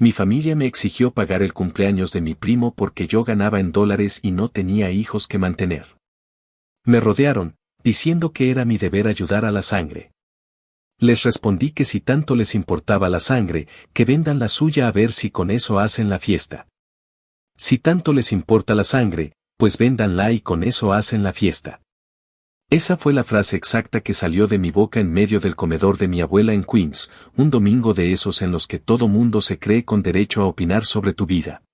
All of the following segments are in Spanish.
Mi familia me exigió pagar el cumpleaños de mi primo porque yo ganaba en dólares y no tenía hijos que mantener. Me rodearon, diciendo que era mi deber ayudar a la sangre. Les respondí que si tanto les importaba la sangre, que vendan la suya a ver si con eso hacen la fiesta. Si tanto les importa la sangre, pues véndanla y con eso hacen la fiesta. Esa fue la frase exacta que salió de mi boca en medio del comedor de mi abuela en Queens, un domingo de esos en los que todo mundo se cree con derecho a opinar sobre tu vida.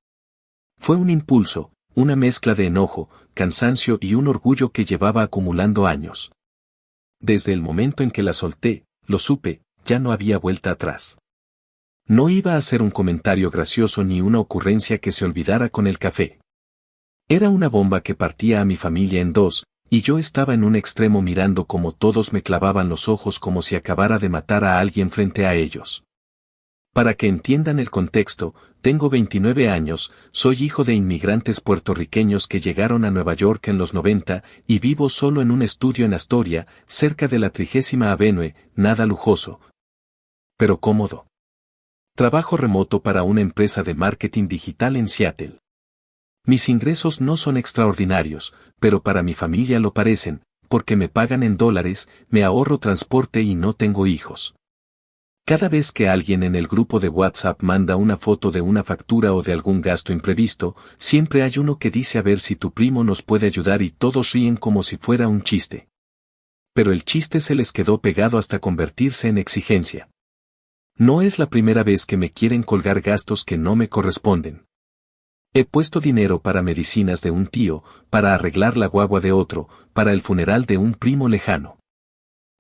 Fue un impulso, una mezcla de enojo, cansancio y un orgullo que llevaba acumulando años. Desde el momento en que la solté, lo supe, ya no había vuelta atrás. No iba a ser un comentario gracioso ni una ocurrencia que se olvidara con el café. Era una bomba que partía a mi familia en dos, y yo estaba en un extremo mirando cómo todos me clavaban los ojos como si acabara de matar a alguien frente a ellos. Para que entiendan el contexto, tengo 29 años, soy hijo de inmigrantes puertorriqueños que llegaron a Nueva York en los 90 y vivo solo en un estudio en Astoria, cerca de la 30ª Avenue, nada lujoso, pero cómodo. Trabajo remoto para una empresa de marketing digital en Seattle. Mis ingresos no son extraordinarios, pero para mi familia lo parecen, porque me pagan en dólares, me ahorro transporte y no tengo hijos. Cada vez que alguien en el grupo de WhatsApp manda una foto de una factura o de algún gasto imprevisto, siempre hay uno que dice a ver si tu primo nos puede ayudar y todos ríen como si fuera un chiste. Pero el chiste se les quedó pegado hasta convertirse en exigencia. No es la primera vez que me quieren colgar gastos que no me corresponden. He puesto dinero para medicinas de un tío, para arreglar la guagua de otro, para el funeral de un primo lejano.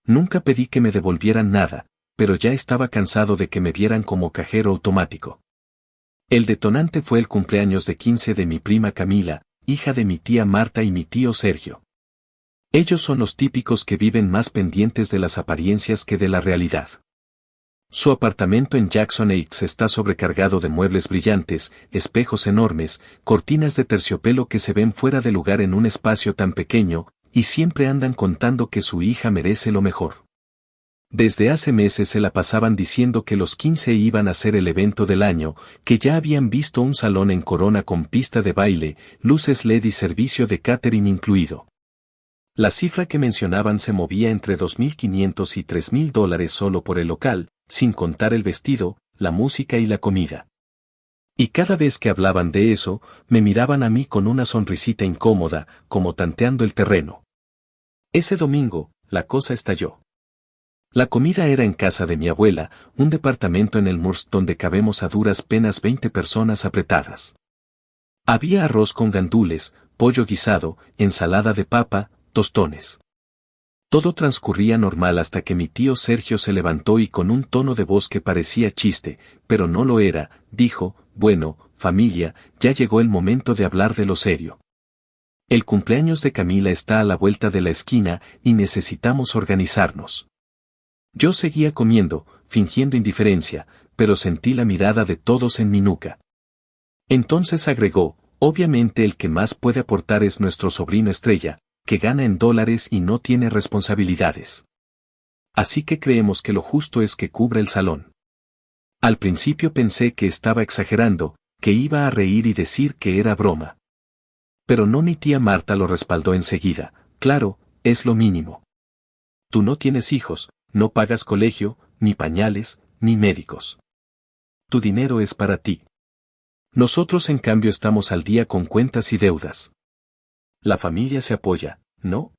Nunca pedí que me devolvieran nada, pero ya estaba cansado de que me vieran como cajero automático. El detonante fue el cumpleaños de 15 de mi prima Camila, hija de mi tía Marta y mi tío Sergio. Ellos son los típicos que viven más pendientes de las apariencias que de la realidad. Su apartamento en Jackson Heights está sobrecargado de muebles brillantes, espejos enormes, cortinas de terciopelo que se ven fuera de lugar en un espacio tan pequeño, y siempre andan contando que su hija merece lo mejor. Desde hace meses se la pasaban diciendo que los 15 iban a ser el evento del año, que ya habían visto un salón en Corona con pista de baile, luces LED y servicio de catering incluido. La cifra que mencionaban se movía entre $2,500 y $3,000 solo por el local, sin contar el vestido, la música y la comida. Y cada vez que hablaban de eso, me miraban a mí con una sonrisita incómoda, como tanteando el terreno. Ese domingo, la cosa estalló. La comida era en casa de mi abuela, un departamento en el Murs donde cabemos a duras penas 20 personas apretadas. Había arroz con gandules, pollo guisado, ensalada de papa, tostones. Todo transcurría normal hasta que mi tío Sergio se levantó y con un tono de voz que parecía chiste, pero no lo era, dijo, bueno, familia, ya llegó el momento de hablar de lo serio. El cumpleaños de Camila está a la vuelta de la esquina y necesitamos organizarnos. Yo seguía comiendo, fingiendo indiferencia, pero sentí la mirada de todos en mi nuca. Entonces agregó, obviamente el que más puede aportar es nuestro sobrino estrella, que gana en dólares y no tiene responsabilidades. Así que creemos que lo justo es que cubra el salón. Al principio pensé que estaba exagerando, que iba a reír y decir que era broma. Pero no, mi tía Marta lo respaldó enseguida, claro, es lo mínimo. Tú no tienes hijos, no pagas colegio, ni pañales, ni médicos. Tu dinero es para ti. Nosotros en cambio estamos al día con cuentas y deudas. La familia se apoya, ¿no?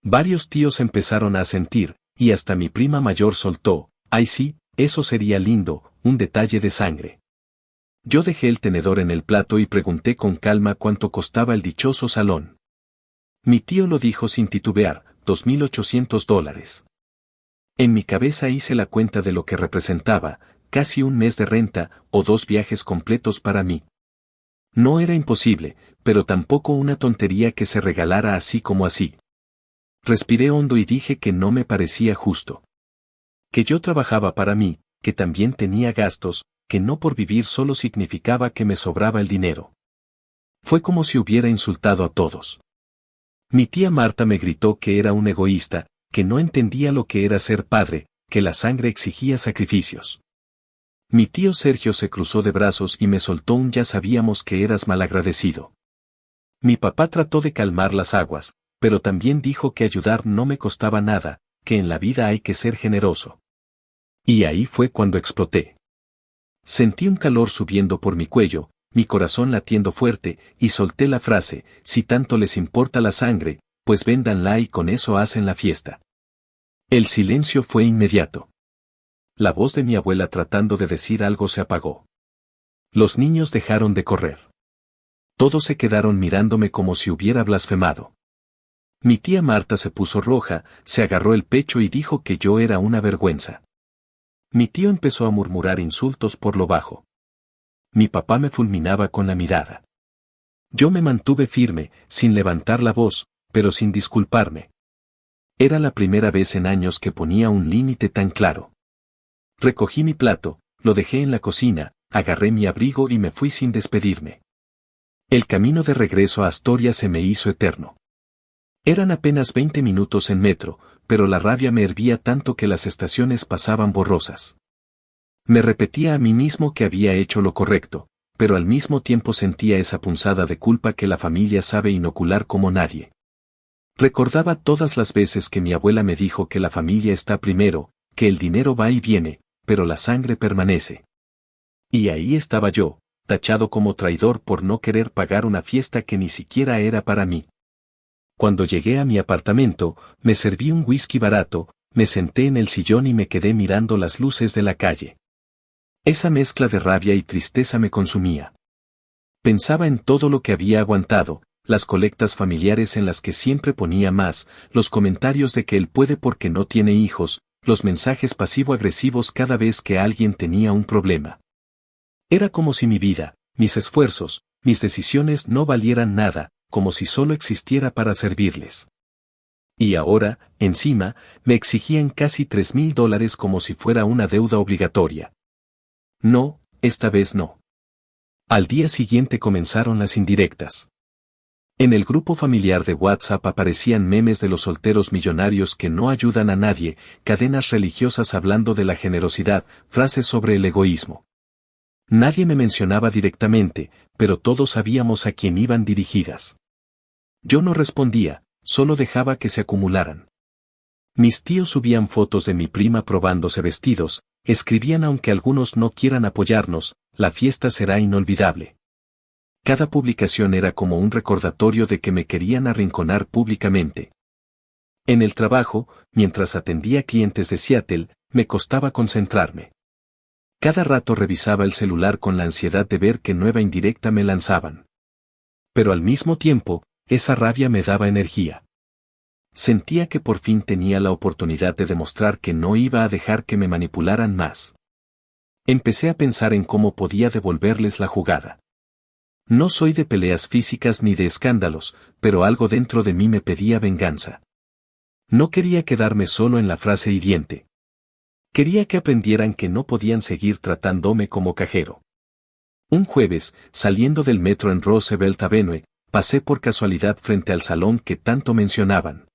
Varios tíos empezaron a asentir, y hasta mi prima mayor soltó, ay sí, eso sería lindo, un detalle de sangre. Yo dejé el tenedor en el plato y pregunté con calma cuánto costaba el dichoso salón. Mi tío lo dijo sin titubear, $2,800. En mi cabeza hice la cuenta de lo que representaba, casi un mes de renta, o 2 viajes completos para mí. No era imposible, pero tampoco una tontería que se regalara así como así. Respiré hondo y dije que no me parecía justo. Que yo trabajaba para mí, que también tenía gastos, que no por vivir solo significaba que me sobraba el dinero. Fue como si hubiera insultado a todos. Mi tía Marta me gritó que era un egoísta, que no entendía lo que era ser padre, que la sangre exigía sacrificios. Mi tío Sergio se cruzó de brazos y me soltó un ya sabíamos que eras malagradecido. Mi papá trató de calmar las aguas, pero también dijo que ayudar no me costaba nada, que en la vida hay que ser generoso. Y ahí fue cuando exploté. Sentí un calor subiendo por mi cuello, mi corazón latiendo fuerte, y solté la frase, si tanto les importa la sangre, pues véndanla y con eso hacen la fiesta. El silencio fue inmediato. La voz de mi abuela tratando de decir algo se apagó. Los niños dejaron de correr. Todos se quedaron mirándome como si hubiera blasfemado. Mi tía Marta se puso roja, se agarró el pecho y dijo que yo era una vergüenza. Mi tío empezó a murmurar insultos por lo bajo. Mi papá me fulminaba con la mirada. Yo me mantuve firme, sin levantar la voz, pero sin disculparme. Era la primera vez en años que ponía un límite tan claro. Recogí mi plato, lo dejé en la cocina, agarré mi abrigo y me fui sin despedirme. El camino de regreso a Asturias se me hizo eterno. Eran apenas 20 minutos en metro, pero la rabia me hervía tanto que las estaciones pasaban borrosas. Me repetía a mí mismo que había hecho lo correcto, pero al mismo tiempo sentía esa punzada de culpa que la familia sabe inocular como nadie. Recordaba todas las veces que mi abuela me dijo que la familia está primero, que el dinero va y viene, pero la sangre permanece. Y ahí estaba yo, tachado como traidor por no querer pagar una fiesta que ni siquiera era para mí. Cuando llegué a mi apartamento, me serví un whisky barato, me senté en el sillón y me quedé mirando las luces de la calle. Esa mezcla de rabia y tristeza me consumía. Pensaba en todo lo que había aguantado, las colectas familiares en las que siempre ponía más, los comentarios de que él puede porque no tiene hijos, los mensajes pasivo-agresivos cada vez que alguien tenía un problema. Era como si mi vida, mis esfuerzos, mis decisiones no valieran nada, como si solo existiera para servirles. Y ahora, encima, me exigían casi $3,000 como si fuera una deuda obligatoria. No, esta vez no. Al día siguiente comenzaron las indirectas. En el grupo familiar de WhatsApp aparecían memes de los solteros millonarios que no ayudan a nadie, cadenas religiosas hablando de la generosidad, frases sobre el egoísmo. Nadie me mencionaba directamente, pero todos sabíamos a quién iban dirigidas. Yo no respondía, solo dejaba que se acumularan. Mis tíos subían fotos de mi prima probándose vestidos, escribían aunque algunos no quieran apoyarnos, la fiesta será inolvidable. Cada publicación era como un recordatorio de que me querían arrinconar públicamente. En el trabajo, mientras atendía clientes de Seattle, me costaba concentrarme. Cada rato revisaba el celular con la ansiedad de ver qué nueva indirecta me lanzaban. Pero al mismo tiempo, esa rabia me daba energía. Sentía que por fin tenía la oportunidad de demostrar que no iba a dejar que me manipularan más. Empecé a pensar en cómo podía devolverles la jugada. No soy de peleas físicas ni de escándalos, pero algo dentro de mí me pedía venganza. No quería quedarme solo en la frase hiriente. Quería que aprendieran que no podían seguir tratándome como cajero. Un jueves, saliendo del metro en Roosevelt Avenue, pasé por casualidad frente al salón que tanto mencionaban.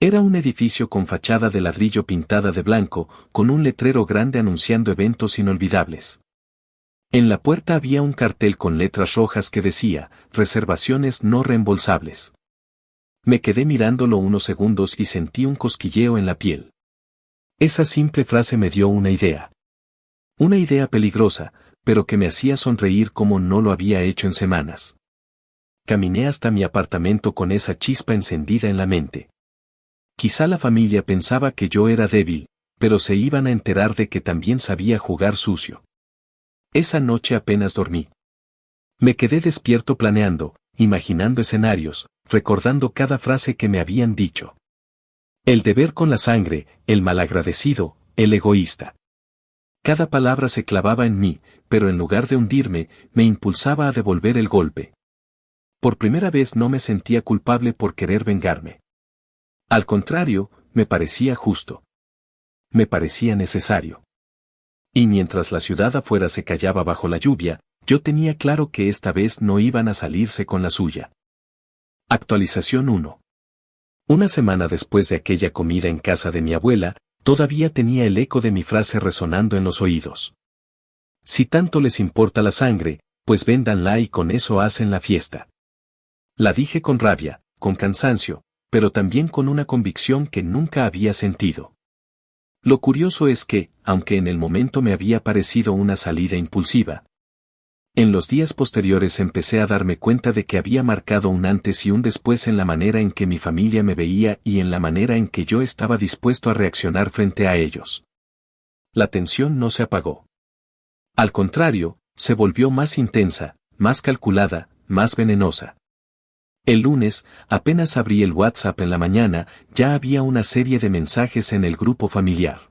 Era un edificio con fachada de ladrillo pintada de blanco, con un letrero grande anunciando eventos inolvidables. En la puerta había un cartel con letras rojas que decía, reservaciones no reembolsables. Me quedé mirándolo unos segundos y sentí un cosquilleo en la piel. Esa simple frase me dio una idea. Una idea peligrosa, pero que me hacía sonreír como no lo había hecho en semanas. Caminé hasta mi apartamento con esa chispa encendida en la mente. Quizá la familia pensaba que yo era débil, pero se iban a enterar de que también sabía jugar sucio. Esa noche apenas dormí. Me quedé despierto planeando, imaginando escenarios, recordando cada frase que me habían dicho. El deber con la sangre, el malagradecido, el egoísta. Cada palabra se clavaba en mí, pero en lugar de hundirme, me impulsaba a devolver el golpe. Por primera vez no me sentía culpable por querer vengarme. Al contrario, me parecía justo. Me parecía necesario. Y mientras la ciudad afuera se callaba bajo la lluvia, yo tenía claro que esta vez no iban a salirse con la suya. Actualización 1. Una semana después de aquella comida en casa de mi abuela, todavía tenía el eco de mi frase resonando en los oídos. Si tanto les importa la sangre, pues véndanla y con eso hacen la fiesta. La dije con rabia, con cansancio, pero también con una convicción que nunca había sentido. Lo curioso es que, aunque en el momento me había parecido una salida impulsiva, en los días posteriores empecé a darme cuenta de que había marcado un antes y un después en la manera en que mi familia me veía y en la manera en que yo estaba dispuesto a reaccionar frente a ellos. La tensión no se apagó. Al contrario, se volvió más intensa, más calculada, más venenosa. El lunes, apenas abrí el WhatsApp en la mañana, ya había una serie de mensajes en el grupo familiar.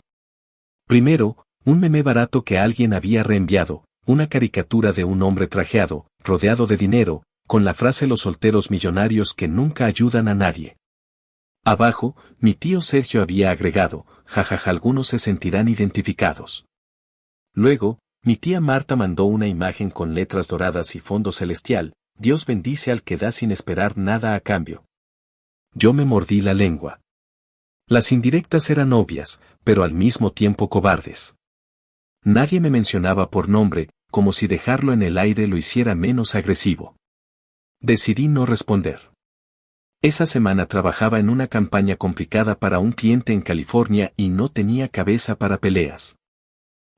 Primero, un meme barato que alguien había reenviado, una caricatura de un hombre trajeado, rodeado de dinero, con la frase "los solteros millonarios que nunca ayudan a nadie". Abajo, mi tío Sergio había agregado, jajaja, algunos se sentirán identificados. Luego, mi tía Marta mandó una imagen con letras doradas y fondo celestial: Dios bendice al que da sin esperar nada a cambio. Yo me mordí la lengua. Las indirectas eran obvias, pero al mismo tiempo cobardes. Nadie me mencionaba por nombre, como si dejarlo en el aire lo hiciera menos agresivo. Decidí no responder. Esa semana trabajaba en una campaña complicada para un cliente en California y no tenía cabeza para peleas.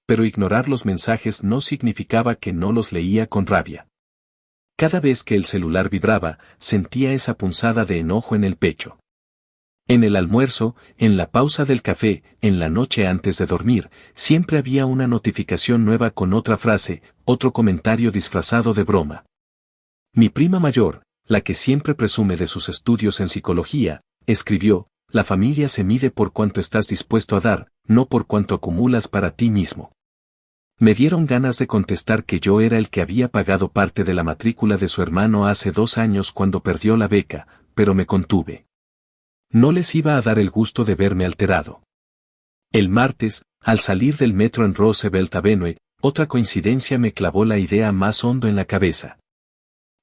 Pero ignorar los mensajes no significaba que no los leía con rabia. Cada vez que el celular vibraba, sentía esa punzada de enojo en el pecho. En el almuerzo, en la pausa del café, en la noche antes de dormir, siempre había una notificación nueva con otra frase, otro comentario disfrazado de broma. Mi prima mayor, la que siempre presume de sus estudios en psicología, escribió: la familia se mide por cuánto estás dispuesto a dar, no por cuánto acumulas para ti mismo. Me dieron ganas de contestar que yo era el que había pagado parte de la matrícula de su hermano hace 2 años cuando perdió la beca, pero me contuve. No les iba a dar el gusto de verme alterado. El martes, al salir del metro en Roosevelt Avenue, otra coincidencia me clavó la idea más hondo en la cabeza.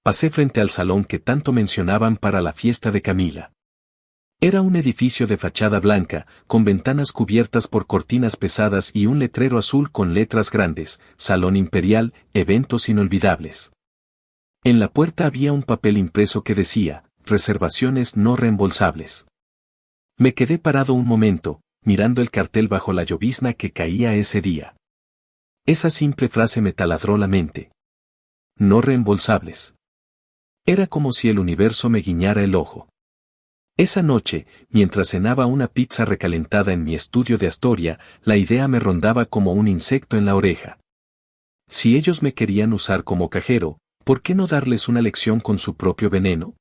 Pasé frente al salón que tanto mencionaban para la fiesta de Camila. Era un edificio de fachada blanca, con ventanas cubiertas por cortinas pesadas y un letrero azul con letras grandes: Salón Imperial, eventos inolvidables. En la puerta había un papel impreso que decía: reservaciones no reembolsables. Me quedé parado un momento, mirando el cartel bajo la llovizna que caía ese día. Esa simple frase me taladró la mente. No reembolsables. Era como si el universo me guiñara el ojo. Esa noche, mientras cenaba una pizza recalentada en mi estudio de Astoria, la idea me rondaba como un insecto en la oreja. Si ellos me querían usar como cajero, ¿por qué no darles una lección con su propio veneno?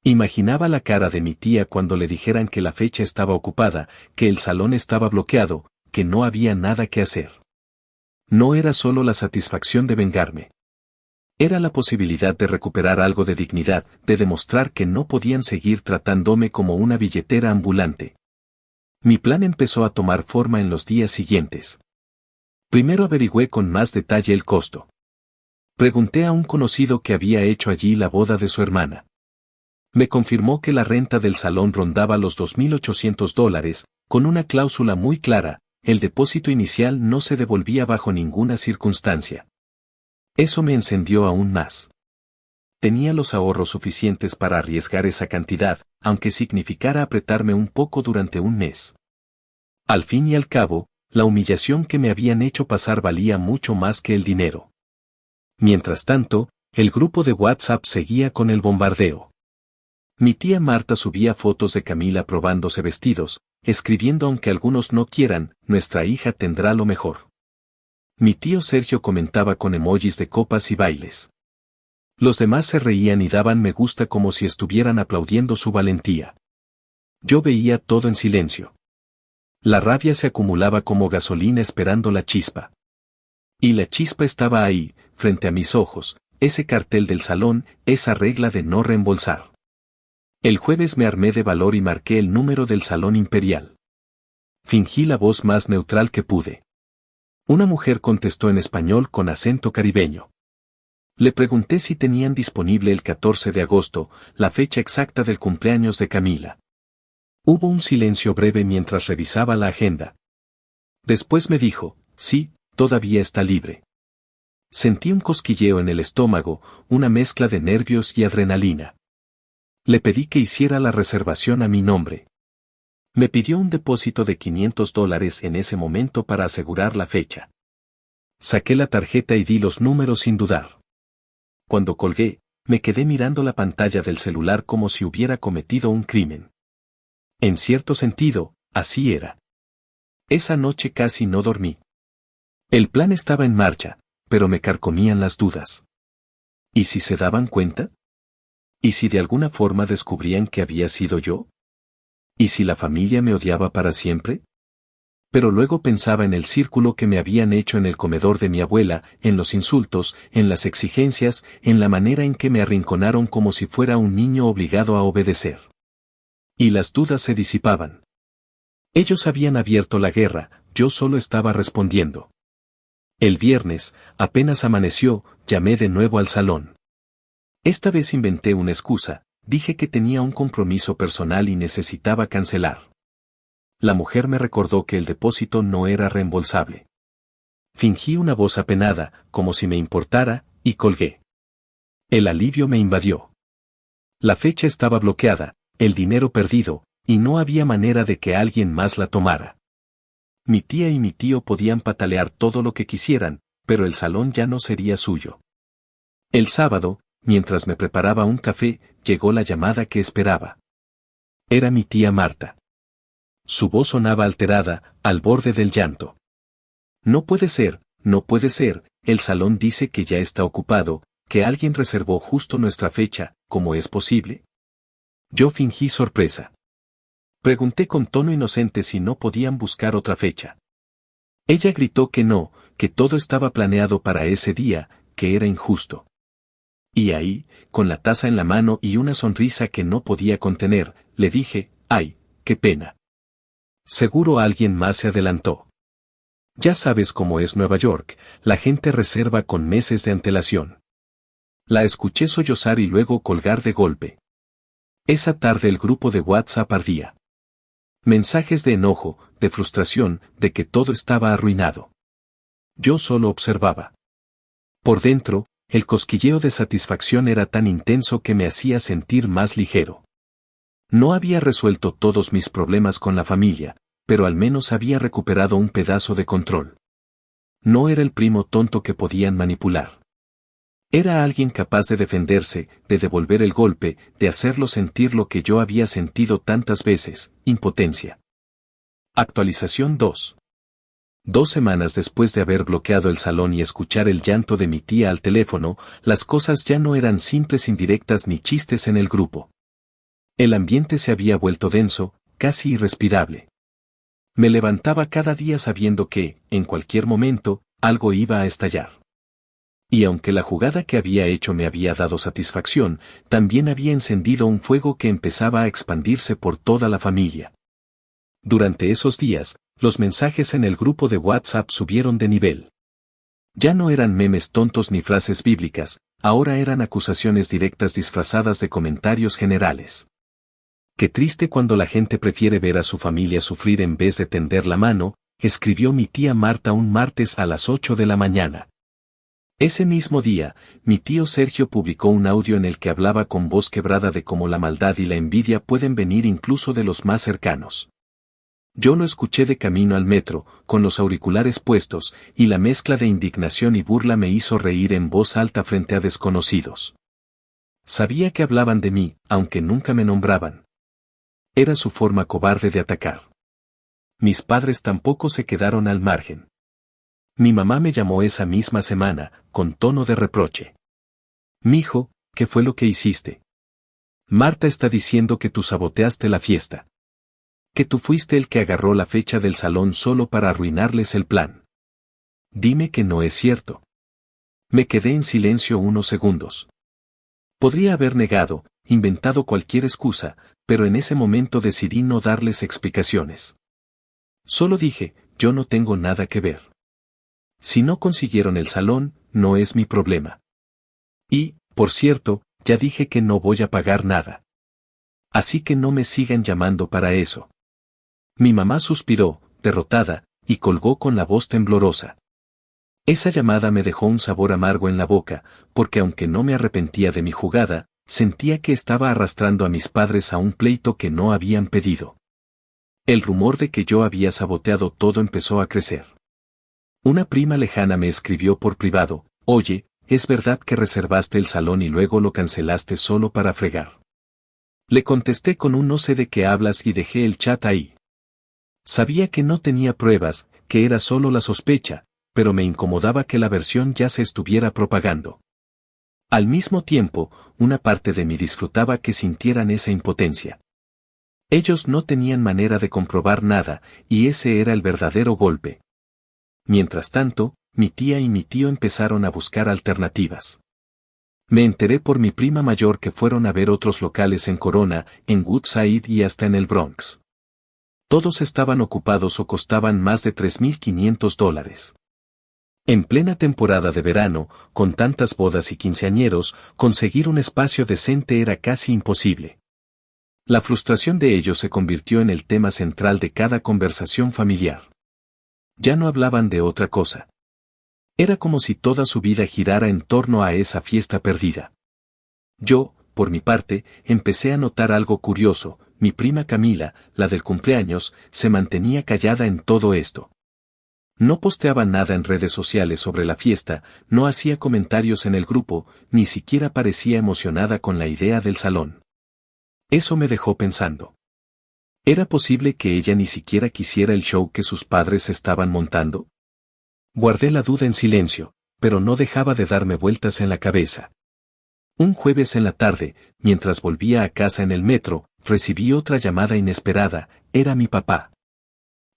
Imaginaba la cara de mi tía cuando le dijeran que la fecha estaba ocupada, que el salón estaba bloqueado, que no había nada que hacer. No era solo la satisfacción de vengarme. Era la posibilidad de recuperar algo de dignidad, de demostrar que no podían seguir tratándome como una billetera ambulante. Mi plan empezó a tomar forma en los días siguientes. Primero averigüé con más detalle el costo. Pregunté a un conocido que había hecho allí la boda de su hermana. Me confirmó que la renta del salón rondaba los $2,800, con una cláusula muy clara: el depósito inicial no se devolvía bajo ninguna circunstancia. Eso me encendió aún más. Tenía los ahorros suficientes para arriesgar esa cantidad, aunque significara apretarme un poco durante un mes. Al fin y al cabo, la humillación que me habían hecho pasar valía mucho más que el dinero. Mientras tanto, el grupo de WhatsApp seguía con el bombardeo. Mi tía Marta subía fotos de Camila probándose vestidos, escribiendo: aunque algunos no quieran, nuestra hija tendrá lo mejor. Mi tío Sergio comentaba con emojis de copas y bailes. Los demás se reían y daban me gusta como si estuvieran aplaudiendo su valentía. Yo veía todo en silencio. La rabia se acumulaba como gasolina esperando la chispa. Y la chispa estaba ahí, frente a mis ojos, ese cartel del salón, esa regla de no reembolsar. El jueves me armé de valor y marqué el número del Salón Imperial. Fingí la voz más neutral que pude. Una mujer contestó en español con acento caribeño. Le pregunté si tenían disponible el 14 de agosto, la fecha exacta del cumpleaños de Camila. Hubo un silencio breve mientras revisaba la agenda. Después me dijo: sí, todavía está libre. Sentí un cosquilleo en el estómago, una mezcla de nervios y adrenalina. Le pedí que hiciera la reservación a mi nombre. Me pidió un depósito de $500 en ese momento para asegurar la fecha. Saqué la tarjeta y di los números sin dudar. Cuando colgué, me quedé mirando la pantalla del celular como si hubiera cometido un crimen. En cierto sentido, así era. Esa noche casi no dormí. El plan estaba en marcha, pero me carcomían las dudas. ¿Y si se daban cuenta? ¿Y si de alguna forma descubrían que había sido yo? ¿Y si la familia me odiaba para siempre? Pero luego pensaba en el círculo que me habían hecho en el comedor de mi abuela, en los insultos, en las exigencias, en la manera en que me arrinconaron como si fuera un niño obligado a obedecer. Y las dudas se disipaban. Ellos habían abierto la guerra, yo solo estaba respondiendo. El viernes, apenas amaneció, llamé de nuevo al salón. Esta vez inventé una excusa, dije que tenía un compromiso personal y necesitaba cancelar. La mujer me recordó que el depósito no era reembolsable. Fingí una voz apenada, como si me importara, y colgué. El alivio me invadió. La fecha estaba bloqueada, el dinero perdido, y no había manera de que alguien más la tomara. Mi tía y mi tío podían patalear todo lo que quisieran, pero el salón ya no sería suyo. El sábado, mientras me preparaba un café, llegó la llamada que esperaba. Era mi tía Marta. Su voz sonaba alterada, al borde del llanto. No puede ser, el salón dice que ya está ocupado, que alguien reservó justo nuestra fecha, ¿cómo es posible? Yo fingí sorpresa. Pregunté con tono inocente si no podían buscar otra fecha. Ella gritó que no, que todo estaba planeado para ese día, que era injusto. Y ahí, con la taza en la mano y una sonrisa que no podía contener, le dije, ¡ay, qué pena! Seguro alguien más se adelantó. Ya sabes cómo es Nueva York, la gente reserva con meses de antelación. La escuché sollozar y luego colgar de golpe. Esa tarde el grupo de WhatsApp ardía. Mensajes de enojo, de frustración, de que todo estaba arruinado. Yo solo observaba. Por dentro, el cosquilleo de satisfacción era tan intenso que me hacía sentir más ligero. No había resuelto todos mis problemas con la familia, pero al menos había recuperado un pedazo de control. No era el primo tonto que podían manipular. Era alguien capaz de defenderse, de devolver el golpe, de hacerlo sentir lo que yo había sentido tantas veces, impotencia. Actualización 2. 2 semanas después de haber bloqueado el salón y escuchar el llanto de mi tía al teléfono, las cosas ya no eran simples indirectas ni chistes en el grupo. El ambiente se había vuelto denso, casi irrespirable. Me levantaba cada día sabiendo que, en cualquier momento, algo iba a estallar. Y aunque la jugada que había hecho me había dado satisfacción, también había encendido un fuego que empezaba a expandirse por toda la familia. Durante esos días, los mensajes en el grupo de WhatsApp subieron de nivel. Ya no eran memes tontos ni frases bíblicas, ahora eran acusaciones directas disfrazadas de comentarios generales. Qué triste cuando la gente prefiere ver a su familia sufrir en vez de tender la mano, escribió mi tía Marta un martes a las 8 de la mañana. Ese mismo día, mi tío Sergio publicó un audio en el que hablaba con voz quebrada de cómo la maldad y la envidia pueden venir incluso de los más cercanos. Yo lo escuché de camino al metro, con los auriculares puestos, y la mezcla de indignación y burla me hizo reír en voz alta frente a desconocidos. Sabía que hablaban de mí, aunque nunca me nombraban. Era su forma cobarde de atacar. Mis padres tampoco se quedaron al margen. Mi mamá me llamó esa misma semana, con tono de reproche. Mijo, ¿qué fue lo que hiciste? Marta está diciendo que tú saboteaste la fiesta. Que tú fuiste el que agarró la fecha del salón solo para arruinarles el plan. Dime que no es cierto. Me quedé en silencio unos segundos. Podría haber negado, inventado cualquier excusa, pero en ese momento decidí no darles explicaciones. Solo dije, yo no tengo nada que ver. Si no consiguieron el salón, no es mi problema. Y, por cierto, ya dije que no voy a pagar nada. Así que no me sigan llamando para eso. Mi mamá suspiró, derrotada, y colgó con la voz temblorosa. Esa llamada me dejó un sabor amargo en la boca, porque aunque no me arrepentía de mi jugada, sentía que estaba arrastrando a mis padres a un pleito que no habían pedido. El rumor de que yo había saboteado todo empezó a crecer. Una prima lejana me escribió por privado: «Oye, ¿es verdad que reservaste el salón y luego lo cancelaste solo para fregar?». Le contesté con un «no sé de qué hablas» y dejé el chat ahí. Sabía que no tenía pruebas, que era solo la sospecha, pero me incomodaba que la versión ya se estuviera propagando. Al mismo tiempo, una parte de mí disfrutaba que sintieran esa impotencia. Ellos no tenían manera de comprobar nada, y ese era el verdadero golpe. Mientras tanto, mi tía y mi tío empezaron a buscar alternativas. Me enteré por mi prima mayor que fueron a ver otros locales en Corona, en Woodside y hasta en el Bronx. Todos estaban ocupados o costaban más de $3,500. En plena temporada de verano, con tantas bodas y quinceañeros, conseguir un espacio decente era casi imposible. La frustración de ellos se convirtió en el tema central de cada conversación familiar. Ya no hablaban de otra cosa. Era como si toda su vida girara en torno a esa fiesta perdida. Yo, por mi parte, empecé a notar algo curioso: mi prima Camila, la del cumpleaños, se mantenía callada en todo esto. No posteaba nada en redes sociales sobre la fiesta, no hacía comentarios en el grupo, ni siquiera parecía emocionada con la idea del salón. Eso me dejó pensando. ¿Era posible que ella ni siquiera quisiera el show que sus padres estaban montando? Guardé la duda en silencio, pero no dejaba de darme vueltas en la cabeza. Un jueves en la tarde, mientras volvía a casa en el metro, recibí otra llamada inesperada. Era mi papá.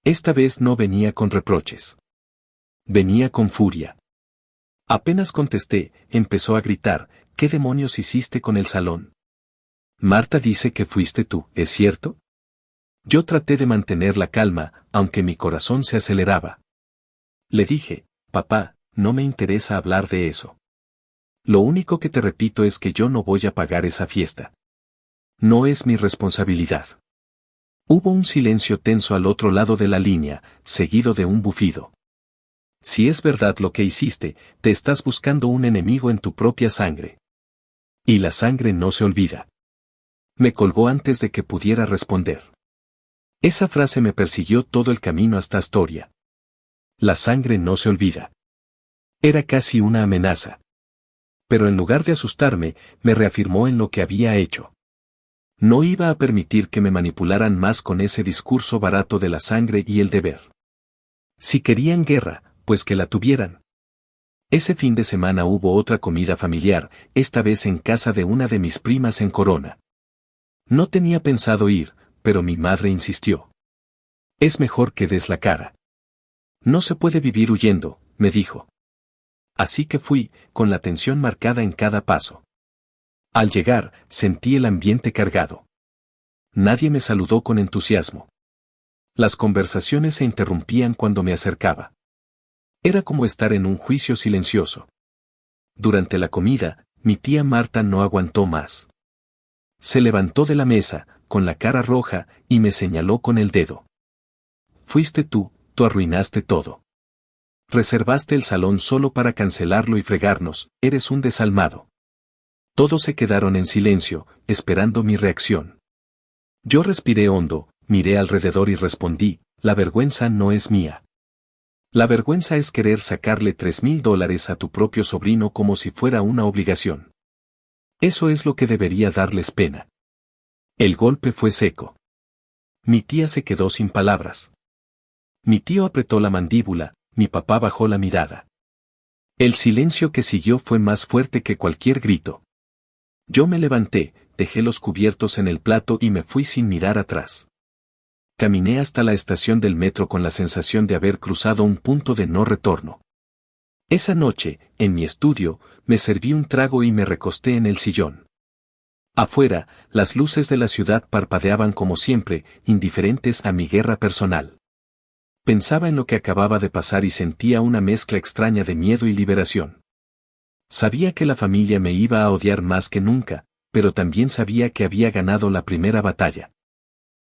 Esta vez no venía con reproches. Venía con furia. Apenas contesté, empezó a gritar: «¿Qué demonios hiciste con el salón? Marta dice que fuiste tú, ¿es cierto?». Yo traté de mantener la calma, aunque mi corazón se aceleraba. Le dije: «Papá, no me interesa hablar de eso. Lo único que te repito es que yo no voy a pagar esa fiesta. No es mi responsabilidad». Hubo un silencio tenso al otro lado de la línea, seguido de un bufido. «Si es verdad lo que hiciste, te estás buscando un enemigo en tu propia sangre. Y la sangre no se olvida». Me colgó antes de que pudiera responder. Esa frase me persiguió todo el camino hasta Astoria. La sangre no se olvida. Era casi una amenaza. Pero en lugar de asustarme, me reafirmó en lo que había hecho. No iba a permitir que me manipularan más con ese discurso barato de la sangre y el deber. Si querían guerra, pues que la tuvieran. Ese fin de semana hubo otra comida familiar, esta vez en casa de una de mis primas en Corona. No tenía pensado ir, pero mi madre insistió. «Es mejor que des la cara. No se puede vivir huyendo», me dijo. Así que fui, con la tensión marcada en cada paso. Al llegar, sentí el ambiente cargado. Nadie me saludó con entusiasmo. Las conversaciones se interrumpían cuando me acercaba. Era como estar en un juicio silencioso. Durante la comida, mi tía Marta no aguantó más. Se levantó de la mesa, con la cara roja, y me señaló con el dedo. «Fuiste tú arruinaste todo. Reservaste el salón solo para cancelarlo y fregarnos, eres un desalmado». Todos se quedaron en silencio, esperando mi reacción. Yo respiré hondo, miré alrededor y respondí: «La vergüenza no es mía. La vergüenza es querer sacarle $3,000 a tu propio sobrino como si fuera una obligación. Eso es lo que debería darles pena». El golpe fue seco. Mi tía se quedó sin palabras. Mi tío apretó la mandíbula, mi papá bajó la mirada. El silencio que siguió fue más fuerte que cualquier grito. Yo me levanté, dejé los cubiertos en el plato y me fui sin mirar atrás. Caminé hasta la estación del metro con la sensación de haber cruzado un punto de no retorno. Esa noche, en mi estudio, me serví un trago y me recosté en el sillón. Afuera, las luces de la ciudad parpadeaban como siempre, indiferentes a mi guerra personal. Pensaba en lo que acababa de pasar y sentía una mezcla extraña de miedo y liberación. Sabía que la familia me iba a odiar más que nunca, pero también sabía que había ganado la primera batalla.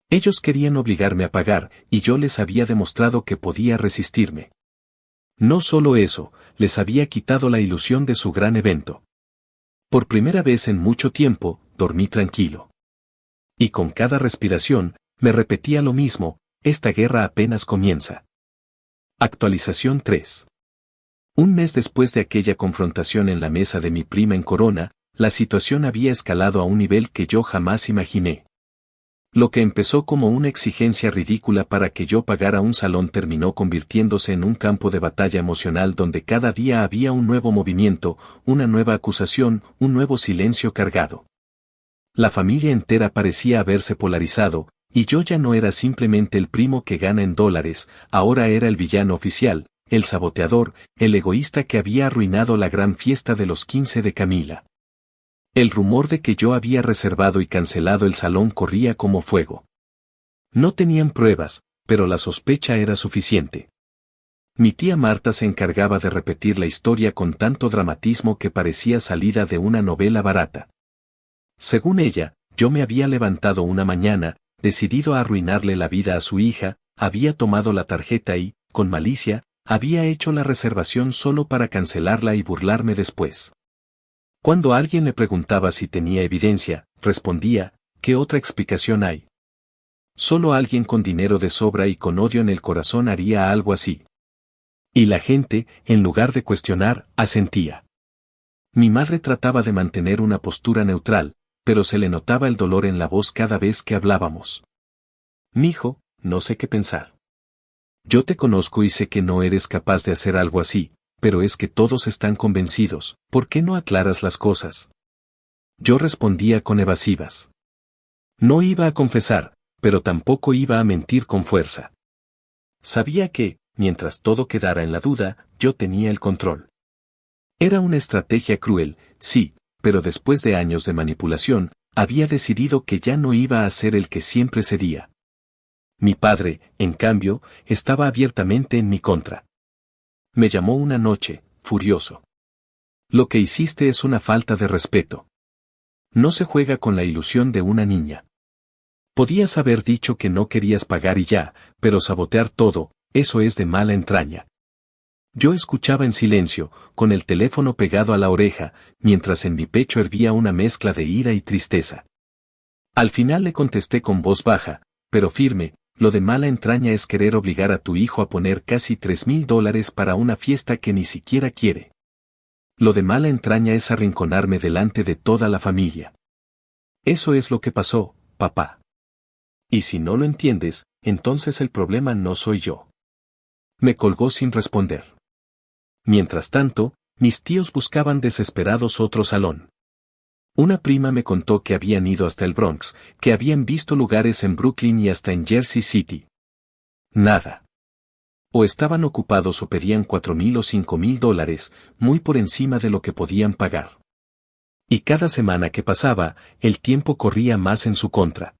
Ellos querían obligarme a pagar, y yo les había demostrado que podía resistirme. No solo eso, les había quitado la ilusión de su gran evento. Por primera vez en mucho tiempo, dormí tranquilo. Y con cada respiración, me repetía lo mismo: esta guerra apenas comienza. Actualización 3. Un mes después de aquella confrontación en la mesa de mi prima en Corona, la situación había escalado a un nivel que yo jamás imaginé. Lo que empezó como una exigencia ridícula para que yo pagara un salón terminó convirtiéndose en un campo de batalla emocional donde cada día había un nuevo movimiento, una nueva acusación, un nuevo silencio cargado. La familia entera parecía haberse polarizado, y yo ya no era simplemente el primo que gana en dólares, ahora era el villano oficial, el saboteador, el egoísta que había arruinado la gran fiesta de los 15 de Camila. El rumor de que yo había reservado y cancelado el salón corría como fuego. No tenían pruebas, pero la sospecha era suficiente. Mi tía Marta se encargaba de repetir la historia con tanto dramatismo que parecía salida de una novela barata. Según ella, yo me había levantado una mañana, decidido a arruinarle la vida a su hija, había tomado la tarjeta y, con malicia, había hecho la reservación solo para cancelarla y burlarme después. Cuando alguien le preguntaba si tenía evidencia, respondía: ¿qué otra explicación hay? Solo alguien con dinero de sobra y con odio en el corazón haría algo así. Y la gente, en lugar de cuestionar, asentía. Mi madre trataba de mantener una postura neutral, pero se le notaba el dolor en la voz cada vez que hablábamos. Mijo, no sé qué pensar. Yo te conozco y sé que no eres capaz de hacer algo así, pero es que todos están convencidos, ¿por qué no aclaras las cosas? Yo respondía con evasivas. No iba a confesar, pero tampoco iba a mentir con fuerza. Sabía que, mientras todo quedara en la duda, yo tenía el control. Era una estrategia cruel, sí, pero después de años de manipulación, había decidido que ya no iba a ser el que siempre cedía. Mi padre, en cambio, estaba abiertamente en mi contra. Me llamó una noche, furioso. Lo que hiciste es una falta de respeto. No se juega con la ilusión de una niña. Podías haber dicho que no querías pagar y ya, pero sabotear todo, eso es de mala entraña. Yo escuchaba en silencio, con el teléfono pegado a la oreja, mientras en mi pecho hervía una mezcla de ira y tristeza. Al final le contesté con voz baja, pero firme: lo de mala entraña es querer obligar a tu hijo a poner casi $3,000 para una fiesta que ni siquiera quiere. Lo de mala entraña es arrinconarme delante de toda la familia. Eso es lo que pasó, papá. Y si no lo entiendes, entonces el problema no soy yo. Me colgó sin responder. Mientras tanto, mis tíos buscaban desesperados otro salón. Una prima me contó que habían ido hasta el Bronx, que habían visto lugares en Brooklyn y hasta en Jersey City. Nada. O estaban ocupados o pedían $4,000 o $5,000, muy por encima de lo que podían pagar. Y cada semana que pasaba, el tiempo corría más en su contra.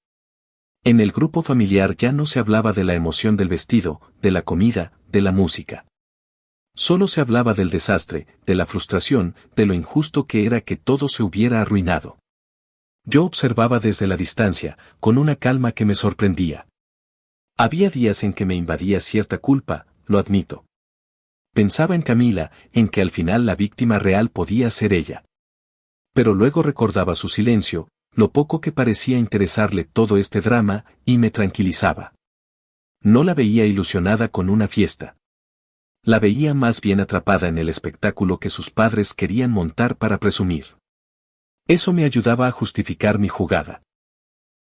En el grupo familiar ya no se hablaba de la emoción del vestido, de la comida, de la música. Solo se hablaba del desastre, de la frustración, de lo injusto que era que todo se hubiera arruinado. Yo observaba desde la distancia, con una calma que me sorprendía. Había días en que me invadía cierta culpa, lo admito. Pensaba en Camila, en que al final la víctima real podía ser ella. Pero luego recordaba su silencio, lo poco que parecía interesarle todo este drama, y me tranquilizaba. No la veía ilusionada con una fiesta. La veía más bien atrapada en el espectáculo que sus padres querían montar para presumir. Eso me ayudaba a justificar mi jugada.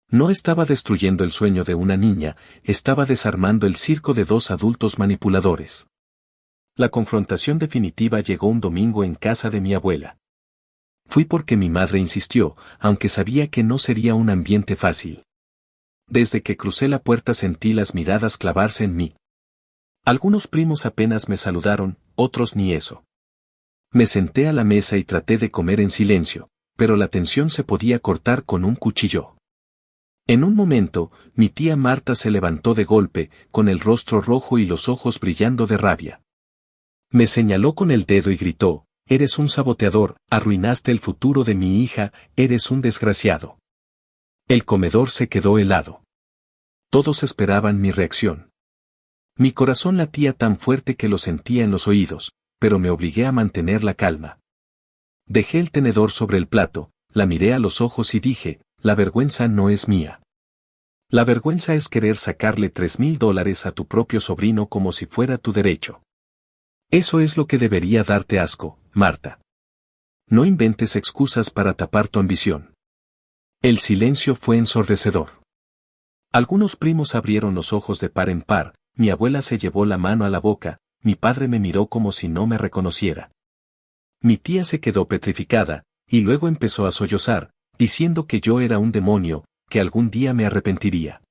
No estaba destruyendo el sueño de una niña, estaba desarmando el circo de dos adultos manipuladores. La confrontación definitiva llegó un domingo en casa de mi abuela. Fui porque mi madre insistió, aunque sabía que no sería un ambiente fácil. Desde que crucé la puerta sentí las miradas clavarse en mí. Algunos primos apenas me saludaron, otros ni eso. Me senté a la mesa y traté de comer en silencio, pero la tensión se podía cortar con un cuchillo. En un momento, mi tía Marta se levantó de golpe, con el rostro rojo y los ojos brillando de rabia. Me señaló con el dedo y gritó: «Eres un saboteador, arruinaste el futuro de mi hija, eres un desgraciado». El comedor se quedó helado. Todos esperaban mi reacción. Mi corazón latía tan fuerte que lo sentía en los oídos, pero me obligué a mantener la calma. Dejé el tenedor sobre el plato, la miré a los ojos y dije, la vergüenza no es mía. La vergüenza es querer sacarle $3,000 a tu propio sobrino como si fuera tu derecho. Eso es lo que debería darte asco, Marta. No inventes excusas para tapar tu ambición. El silencio fue ensordecedor. Algunos primos abrieron los ojos de par en par, mi abuela se llevó la mano a la boca, mi padre me miró como si no me reconociera. Mi tía se quedó petrificada, y luego empezó a sollozar, diciendo que yo era un demonio, que algún día me arrepentiría.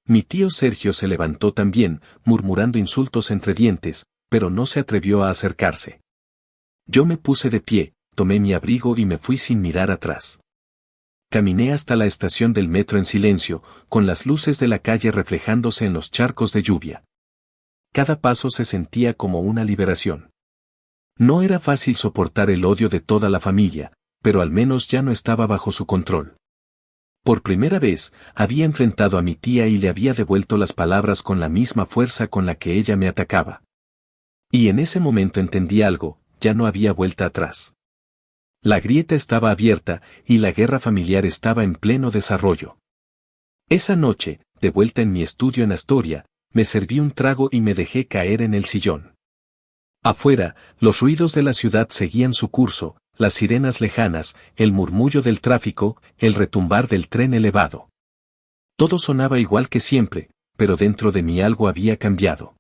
Mi tío Sergio se levantó también, murmurando insultos entre dientes, pero no se atrevió a acercarse. Yo me puse de pie, tomé mi abrigo y me fui sin mirar atrás. Caminé hasta la estación del metro en silencio, con las luces de la calle reflejándose en los charcos de lluvia. Cada paso se sentía como una liberación. No era fácil soportar el odio de toda la familia, pero al menos ya no estaba bajo su control. Por primera vez, había enfrentado a mi tía y le había devuelto las palabras con la misma fuerza con la que ella me atacaba. Y en ese momento entendí algo, ya no había vuelta atrás. La grieta estaba abierta, y la guerra familiar estaba en pleno desarrollo. Esa noche, de vuelta en mi estudio en Astoria, me serví un trago y me dejé caer en el sillón. Afuera, los ruidos de la ciudad seguían su curso, las sirenas lejanas, el murmullo del tráfico, el retumbar del tren elevado. Todo sonaba igual que siempre, pero dentro de mí algo había cambiado.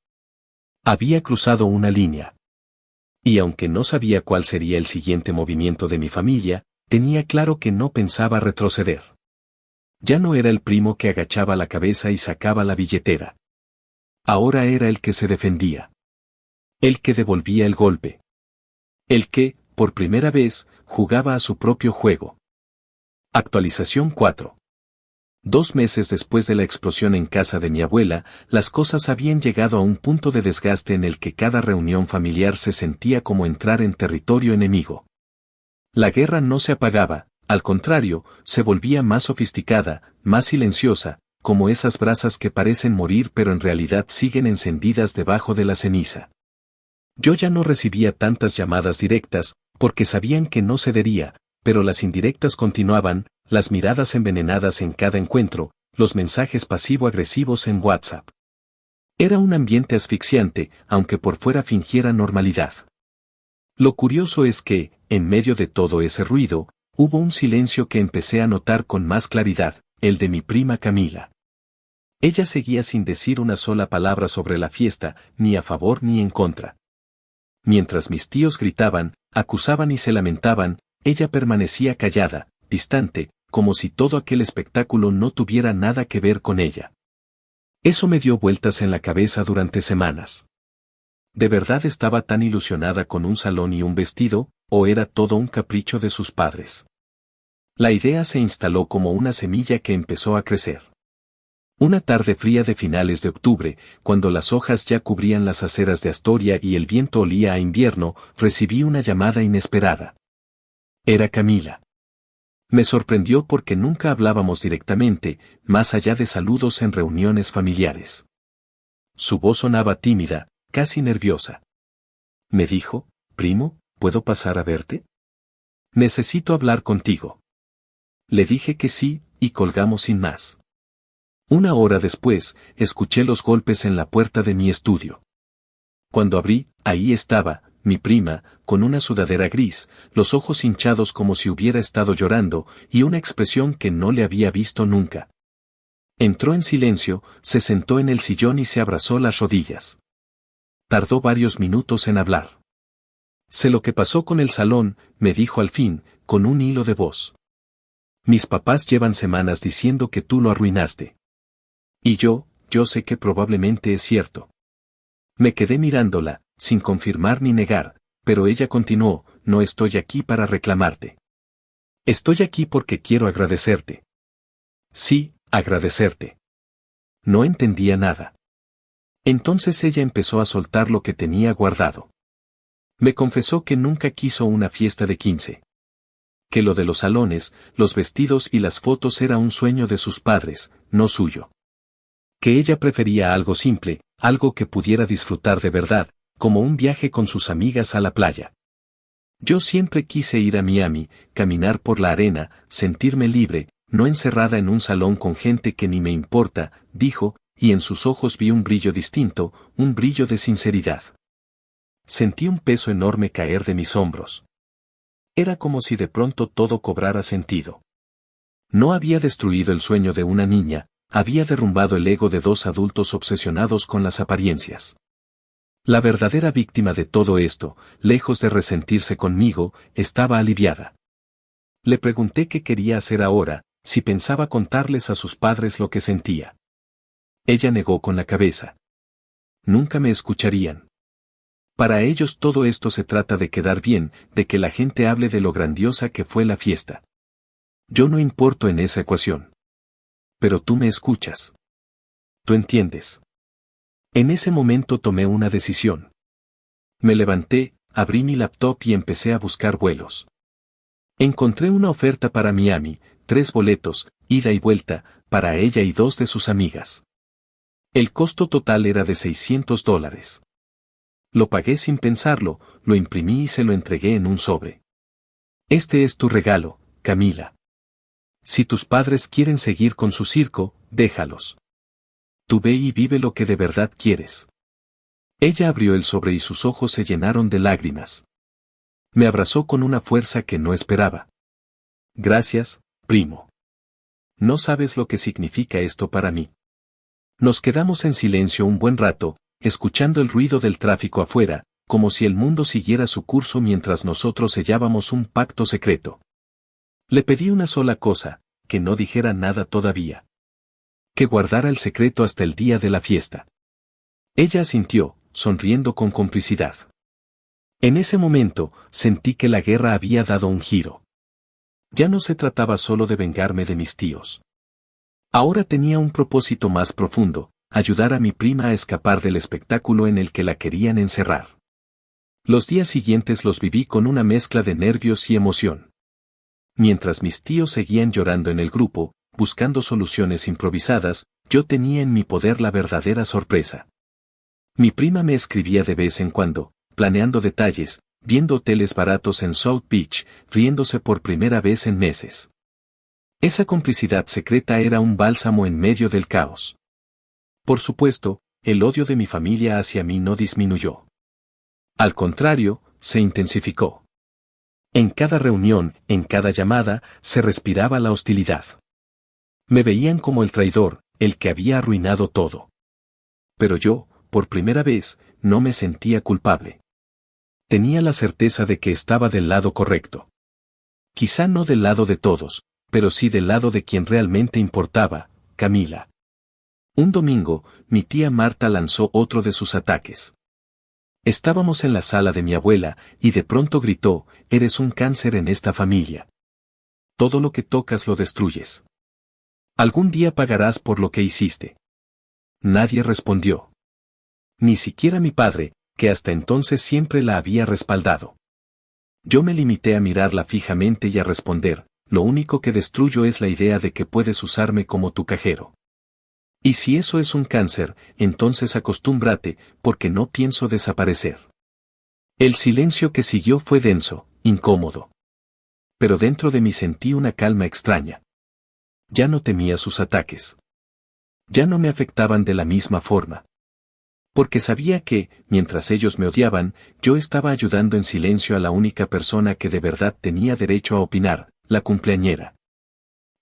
Había cruzado una línea. Y aunque no sabía cuál sería el siguiente movimiento de mi familia, tenía claro que no pensaba retroceder. Ya no era el primo que agachaba la cabeza y sacaba la billetera. Ahora era el que se defendía. El que devolvía el golpe. El que, por primera vez, jugaba a su propio juego. Actualización 4. 2 meses después de la explosión en casa de mi abuela, las cosas habían llegado a un punto de desgaste en el que cada reunión familiar se sentía como entrar en territorio enemigo. La guerra no se apagaba, al contrario, se volvía más sofisticada, más silenciosa, como esas brasas que parecen morir pero en realidad siguen encendidas debajo de la ceniza. Yo ya no recibía tantas llamadas directas, porque sabían que no cedería, pero las indirectas continuaban, las miradas envenenadas en cada encuentro, los mensajes pasivo-agresivos en WhatsApp. Era un ambiente asfixiante, aunque por fuera fingiera normalidad. Lo curioso es que, en medio de todo ese ruido, hubo un silencio que empecé a notar con más claridad, el de mi prima Camila. Ella seguía sin decir una sola palabra sobre la fiesta, ni a favor ni en contra. Mientras mis tíos gritaban, acusaban y se lamentaban, ella permanecía callada, distante, como si todo aquel espectáculo no tuviera nada que ver con ella. Eso me dio vueltas en la cabeza durante semanas. ¿De verdad estaba tan ilusionada con un salón y un vestido, o era todo un capricho de sus padres? La idea se instaló como una semilla que empezó a crecer. Una tarde fría de finales de octubre, cuando las hojas ya cubrían las aceras de Astoria y el viento olía a invierno, recibí una llamada inesperada. Era Camila. Me sorprendió porque nunca hablábamos directamente, más allá de saludos en reuniones familiares. Su voz sonaba tímida, casi nerviosa. Me dijo, «Primo, ¿puedo pasar a verte? Necesito hablar contigo». Le dije que sí, y colgamos sin más. Una hora después, escuché los golpes en la puerta de mi estudio. Cuando abrí, ahí estaba, mi prima, con una sudadera gris, los ojos hinchados como si hubiera estado llorando, y una expresión que no le había visto nunca. Entró en silencio, se sentó en el sillón y se abrazó las rodillas. Tardó varios minutos en hablar. Sé lo que pasó con el salón, me dijo al fin, con un hilo de voz. Mis papás llevan semanas diciendo que tú lo arruinaste. Y yo sé que probablemente es cierto. Me quedé mirándola, sin confirmar ni negar, pero ella continuó, no estoy aquí para reclamarte. Estoy aquí porque quiero agradecerte. Sí, agradecerte. No entendía nada. Entonces ella empezó a soltar lo que tenía guardado. Me confesó que nunca quiso una fiesta de 15. Que lo de los salones, los vestidos y las fotos era un sueño de sus padres, no suyo. Que ella prefería algo simple, algo que pudiera disfrutar de verdad, como un viaje con sus amigas a la playa. Yo siempre quise ir a Miami, caminar por la arena, sentirme libre, no encerrada en un salón con gente que ni me importa, dijo, y en sus ojos vi un brillo distinto, un brillo de sinceridad. Sentí un peso enorme caer de mis hombros. Era como si de pronto todo cobrara sentido. No había destruido el sueño de una niña, había derrumbado el ego de dos adultos obsesionados con las apariencias. La verdadera víctima de todo esto, lejos de resentirse conmigo, estaba aliviada. Le pregunté qué quería hacer ahora, si pensaba contarles a sus padres lo que sentía. Ella negó con la cabeza. Nunca me escucharían. Para ellos todo esto se trata de quedar bien, de que la gente hable de lo grandiosa que fue la fiesta. Yo no importo en esa ecuación. Pero tú me escuchas. Tú entiendes. En ese momento tomé una decisión. Me levanté, abrí mi laptop y empecé a buscar vuelos. Encontré una oferta para Miami, 3 boletos, ida y vuelta, para ella y 2 de sus amigas. El costo total era de $600. Lo pagué sin pensarlo, lo imprimí y se lo entregué en un sobre. Este es tu regalo, Camila. Si tus padres quieren seguir con su circo, déjalos. Tú ve y vive lo que de verdad quieres. Ella abrió el sobre y sus ojos se llenaron de lágrimas. Me abrazó con una fuerza que no esperaba. Gracias, primo. No sabes lo que significa esto para mí. Nos quedamos en silencio un buen rato, escuchando el ruido del tráfico afuera, como si el mundo siguiera su curso mientras nosotros sellábamos un pacto secreto. Le pedí una sola cosa, que no dijera nada todavía. Que guardara el secreto hasta el día de la fiesta. Ella asintió, sonriendo con complicidad. En ese momento, sentí que la guerra había dado un giro. Ya no se trataba solo de vengarme de mis tíos. Ahora tenía un propósito más profundo, ayudar a mi prima a escapar del espectáculo en el que la querían encerrar. Los días siguientes los viví con una mezcla de nervios y emoción. Mientras mis tíos seguían llorando en el grupo, buscando soluciones improvisadas, yo tenía en mi poder la verdadera sorpresa. Mi prima me escribía de vez en cuando, planeando detalles, viendo hoteles baratos en South Beach, riéndose por primera vez en meses. Esa complicidad secreta era un bálsamo en medio del caos. Por supuesto, el odio de mi familia hacia mí no disminuyó. Al contrario, se intensificó. En cada reunión, en cada llamada, se respiraba la hostilidad. Me veían como el traidor, el que había arruinado todo. Pero yo, por primera vez, no me sentía culpable. Tenía la certeza de que estaba del lado correcto. Quizá no del lado de todos, pero sí del lado de quien realmente importaba, Camila. Un domingo, mi tía Marta lanzó otro de sus ataques. Estábamos en la sala de mi abuela, y de pronto gritó, «Eres un cáncer en esta familia. Todo lo que tocas lo destruyes. Algún día pagarás por lo que hiciste». Nadie respondió. Ni siquiera mi padre, que hasta entonces siempre la había respaldado. Yo me limité a mirarla fijamente y a responder, «Lo único que destruyo es la idea de que puedes usarme como tu cajero. Y si eso es un cáncer, entonces acostúmbrate, porque no pienso desaparecer». El silencio que siguió fue denso, incómodo. Pero dentro de mí sentí una calma extraña. Ya no temía sus ataques. Ya no me afectaban de la misma forma. Porque sabía que, mientras ellos me odiaban, yo estaba ayudando en silencio a la única persona que de verdad tenía derecho a opinar, la cumpleañera.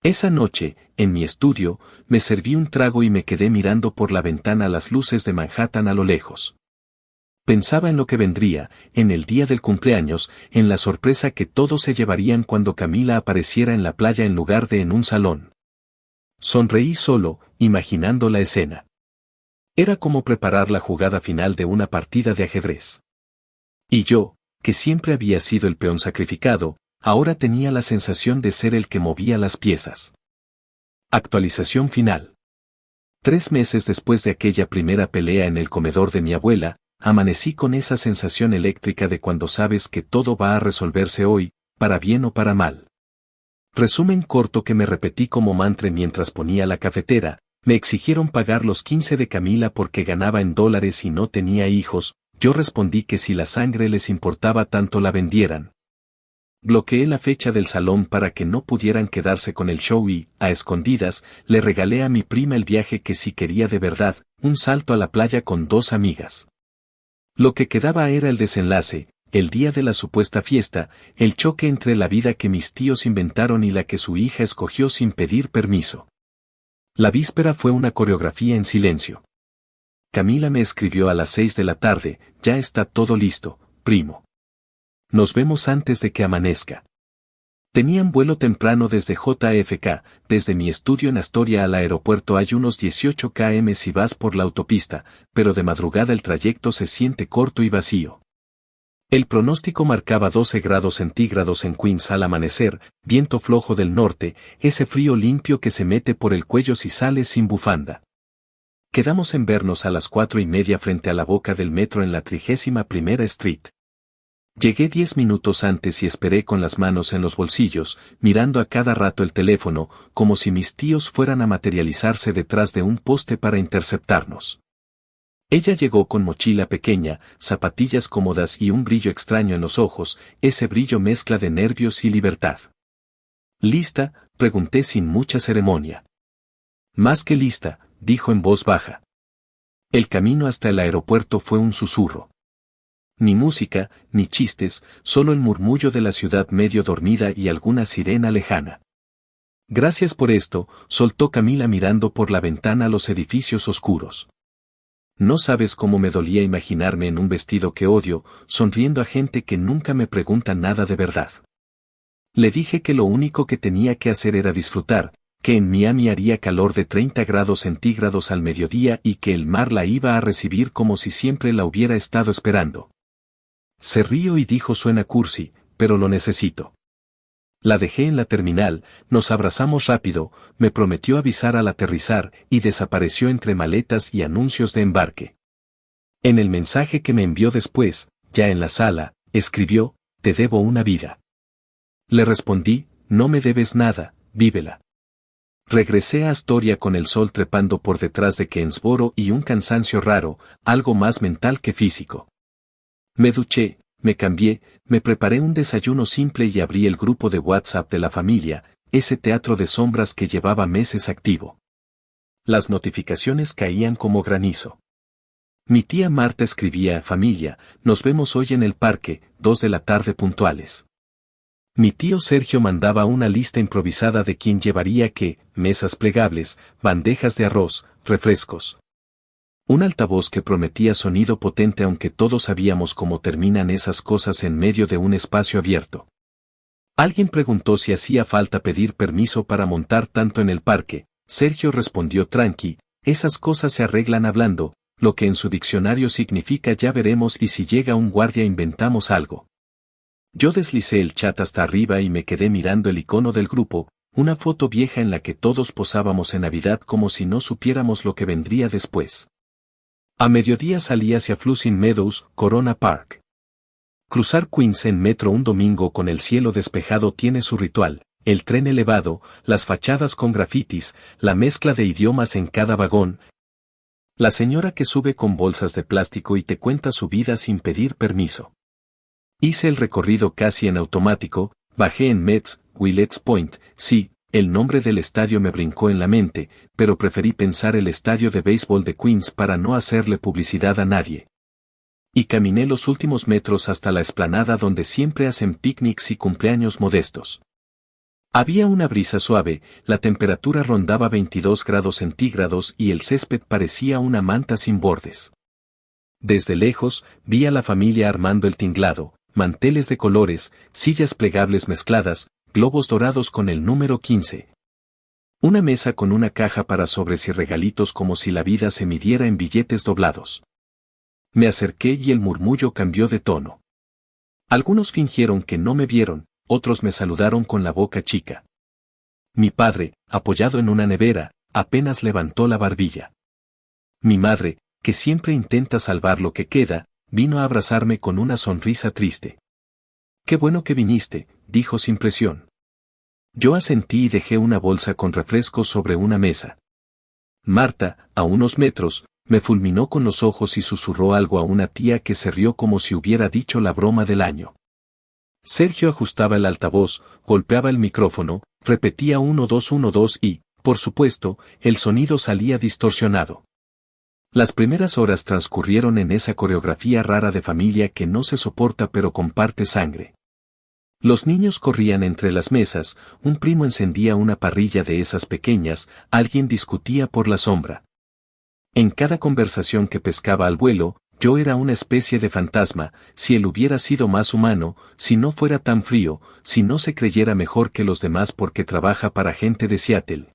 Esa noche, en mi estudio, me serví un trago y me quedé mirando por la ventana las luces de Manhattan a lo lejos. Pensaba en lo que vendría, en el día del cumpleaños, en la sorpresa que todos se llevarían cuando Camila apareciera en la playa en lugar de en un salón. Sonreí solo, imaginando la escena. Era como preparar la jugada final de una partida de ajedrez. Y yo, que siempre había sido el peón sacrificado, ahora tenía la sensación de ser el que movía las piezas. Actualización final. 3 meses después de aquella primera pelea en el comedor de mi abuela, amanecí con esa sensación eléctrica de cuando sabes que todo va a resolverse hoy, para bien o para mal. Resumen corto que me repetí como mantra mientras ponía la cafetera, me exigieron pagar los 15 de Camila porque ganaba en dólares y no tenía hijos, Yo respondí que si la sangre les importaba tanto la vendieran. Bloqueé la fecha del salón para que no pudieran quedarse con el show y, a escondidas, le regalé a mi prima el viaje que si quería de verdad, un salto a la playa con 2 amigas. Lo que quedaba era el desenlace, el día de la supuesta fiesta, el choque entre la vida que mis tíos inventaron y la que su hija escogió sin pedir permiso. La víspera fue una coreografía en silencio. Camila me escribió a las 6 de la tarde, ya está todo listo, primo. Nos vemos antes de que amanezca. Tenían vuelo temprano desde JFK, desde mi estudio en Astoria al aeropuerto hay unos 18 km si vas por la autopista, pero de madrugada el trayecto se siente corto y vacío. El pronóstico marcaba 12 grados centígrados en Queens al amanecer, viento flojo del norte, ese frío limpio que se mete por el cuello si sales sin bufanda. Quedamos en vernos a las 4:30 frente a la boca del metro en la 31ª Street. Llegué 10 minutos antes y esperé con las manos en los bolsillos, mirando a cada rato el teléfono, como si mis tíos fueran a materializarse detrás de un poste para interceptarnos. Ella llegó con mochila pequeña, zapatillas cómodas y un brillo extraño en los ojos, ese brillo mezcla de nervios y libertad. ¿Lista?, pregunté sin mucha ceremonia. Más que lista, dijo en voz baja. El camino hasta el aeropuerto fue un susurro. Ni música, ni chistes, solo el murmullo de la ciudad medio dormida y alguna sirena lejana. Gracias por esto, soltó Camila mirando por la ventana los edificios oscuros. No sabes cómo me dolía imaginarme en un vestido que odio, sonriendo a gente que nunca me pregunta nada de verdad. Le dije que lo único que tenía que hacer era disfrutar, que en Miami haría calor de 30 grados centígrados al mediodía y que el mar la iba a recibir como si siempre la hubiera estado esperando. Se rió y dijo suena cursi, pero lo necesito. La dejé en la terminal, nos abrazamos rápido, me prometió avisar al aterrizar y desapareció entre maletas y anuncios de embarque. En el mensaje que me envió después, ya en la sala, escribió, te debo una vida. Le respondí, no me debes nada, vívela. Regresé a Astoria con el sol trepando por detrás de Keensboro y un cansancio raro, algo más mental que físico. Me duché, me cambié, me preparé un desayuno simple y abrí el grupo de WhatsApp de la familia, ese teatro de sombras que llevaba meses activo. Las notificaciones caían como granizo. Mi tía Marta escribía, familia, nos vemos hoy en el parque, 2 de la tarde puntuales. Mi tío Sergio mandaba una lista improvisada de quién llevaría qué, mesas plegables, bandejas de arroz, refrescos. Un altavoz que prometía sonido potente aunque todos sabíamos cómo terminan esas cosas en medio de un espacio abierto. Alguien preguntó si hacía falta pedir permiso para montar tanto en el parque. Sergio respondió tranqui, esas cosas se arreglan hablando, lo que en su diccionario significa ya veremos y si llega un guardia inventamos algo. Yo deslicé el chat hasta arriba y me quedé mirando el icono del grupo, una foto vieja en la que todos posábamos en Navidad como si no supiéramos lo que vendría después. A mediodía salí hacia Flushing Meadows, Corona Park. Cruzar Queens en metro un domingo con el cielo despejado tiene su ritual, el tren elevado, las fachadas con grafitis, la mezcla de idiomas en cada vagón. La señora que sube con bolsas de plástico y te cuenta su vida sin pedir permiso. Hice el recorrido casi en automático, bajé en Mets, Willets Point, sí, el nombre del estadio me brincó en la mente, pero preferí pensar el estadio de béisbol de Queens para no hacerle publicidad a nadie. Y caminé los últimos metros hasta la explanada donde siempre hacen picnics y cumpleaños modestos. Había una brisa suave, la temperatura rondaba 22 grados centígrados y el césped parecía una manta sin bordes. Desde lejos, vi a la familia armando el tinglado, manteles de colores, sillas plegables mezcladas, globos dorados con el número 15. Una mesa con una caja para sobres y regalitos como si la vida se midiera en billetes doblados. Me acerqué y el murmullo cambió de tono. Algunos fingieron que no me vieron, otros me saludaron con la boca chica. Mi padre, apoyado en una nevera, apenas levantó la barbilla. Mi madre, que siempre intenta salvar lo que queda, vino a abrazarme con una sonrisa triste. Qué bueno que viniste, dijo sin presión. Yo asentí y dejé una bolsa con refrescos sobre una mesa. Marta, a unos metros, Me fulminó con los ojos y susurró algo a una tía que se rió como si hubiera dicho la broma del año. Sergio ajustaba el altavoz, golpeaba el micrófono, repetía 1-2-1-2 y, por supuesto, el sonido salía distorsionado. Las primeras horas transcurrieron en esa coreografía rara de familia que no se soporta pero comparte sangre. Los niños corrían entre las mesas, un primo encendía una parrilla de esas pequeñas, alguien discutía por la sombra. En cada conversación que pescaba al vuelo, yo era una especie de fantasma, si él hubiera sido más humano, si no fuera tan frío, si no se creyera mejor que los demás porque trabaja para gente de Seattle.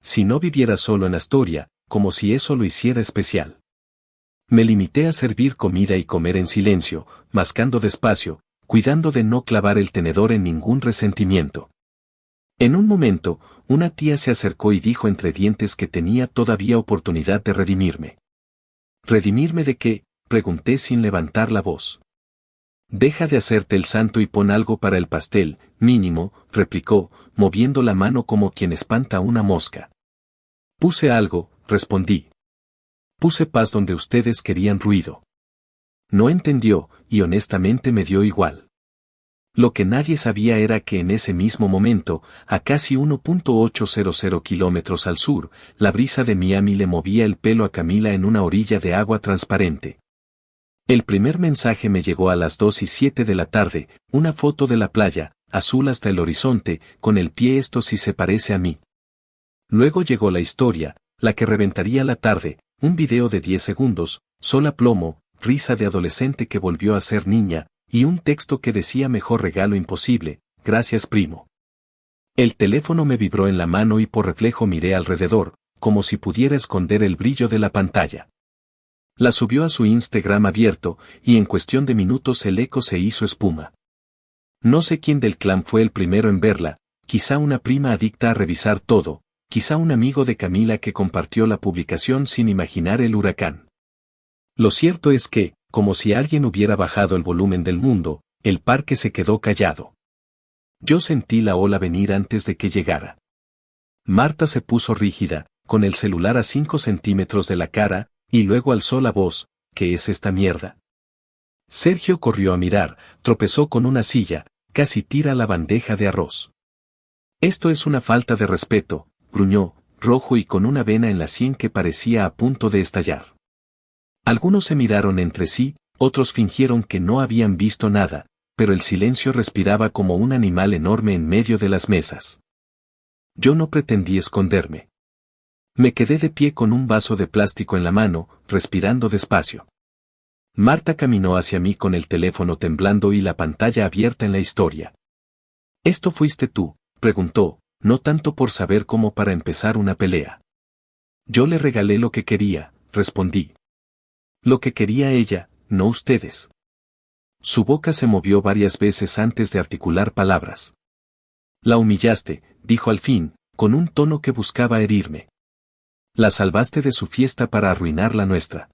Si no viviera solo en Astoria, como si eso lo hiciera especial. Me limité a servir comida y comer en silencio, mascando despacio, cuidando de no clavar el tenedor en ningún resentimiento. En un momento, una tía se acercó y dijo entre dientes que tenía todavía oportunidad de redimirme. ¿Redimirme de qué?, pregunté sin levantar la voz. Deja de hacerte el santo y pon algo para el pastel, mínimo, replicó, moviendo la mano como quien espanta a una mosca. Puse algo, respondí. Puse paz donde ustedes querían ruido. No entendió, y honestamente me dio igual. Lo que nadie sabía era que en ese mismo momento, a casi 1.800 kilómetros al sur, la brisa de Miami le movía el pelo a Camila en una orilla de agua transparente. El primer mensaje me llegó a las 2:07 de la tarde, una foto de la playa, azul hasta el horizonte, con el pie esto sí se parece a mí. Luego llegó la historia, la que reventaría la tarde, un video de 10 segundos, sola plomo, risa de adolescente que volvió a ser niña, y un texto que decía mejor regalo imposible, gracias primo. El teléfono me vibró en la mano y por reflejo miré alrededor, como si pudiera esconder el brillo de la pantalla. La subió a su Instagram abierto, y en cuestión de minutos el eco se hizo espuma. No sé quién del clan fue el primero en verla, quizá una prima adicta a revisar todo, quizá un amigo de Camila que compartió la publicación sin imaginar el huracán. Lo cierto es que, como si alguien hubiera bajado el volumen del mundo, el parque se quedó callado. Yo sentí la ola venir antes de que llegara. Marta se puso rígida, con el celular a 5 centímetros de la cara, y luego alzó la voz, ¿qué es esta mierda? Sergio corrió a mirar, tropezó con una silla, casi tira la bandeja de arroz. Esto es una falta de respeto, gruñó, rojo y con una vena en la sien que parecía a punto de estallar. Algunos se miraron entre sí, otros fingieron que no habían visto nada, pero el silencio respiraba como un animal enorme en medio de las mesas. Yo no pretendí esconderme. Me quedé de pie con un vaso de plástico en la mano, respirando despacio. Marta caminó hacia mí con el teléfono temblando y la pantalla abierta en la historia. ¿Esto fuiste tú?, preguntó, no tanto por saber como para empezar una pelea. Yo le regalé lo que quería, respondí. Lo que quería ella, no ustedes. Su boca se movió varias veces antes de articular palabras. La humillaste, dijo al fin, con un tono que buscaba herirme. La salvaste de su fiesta para arruinar la nuestra.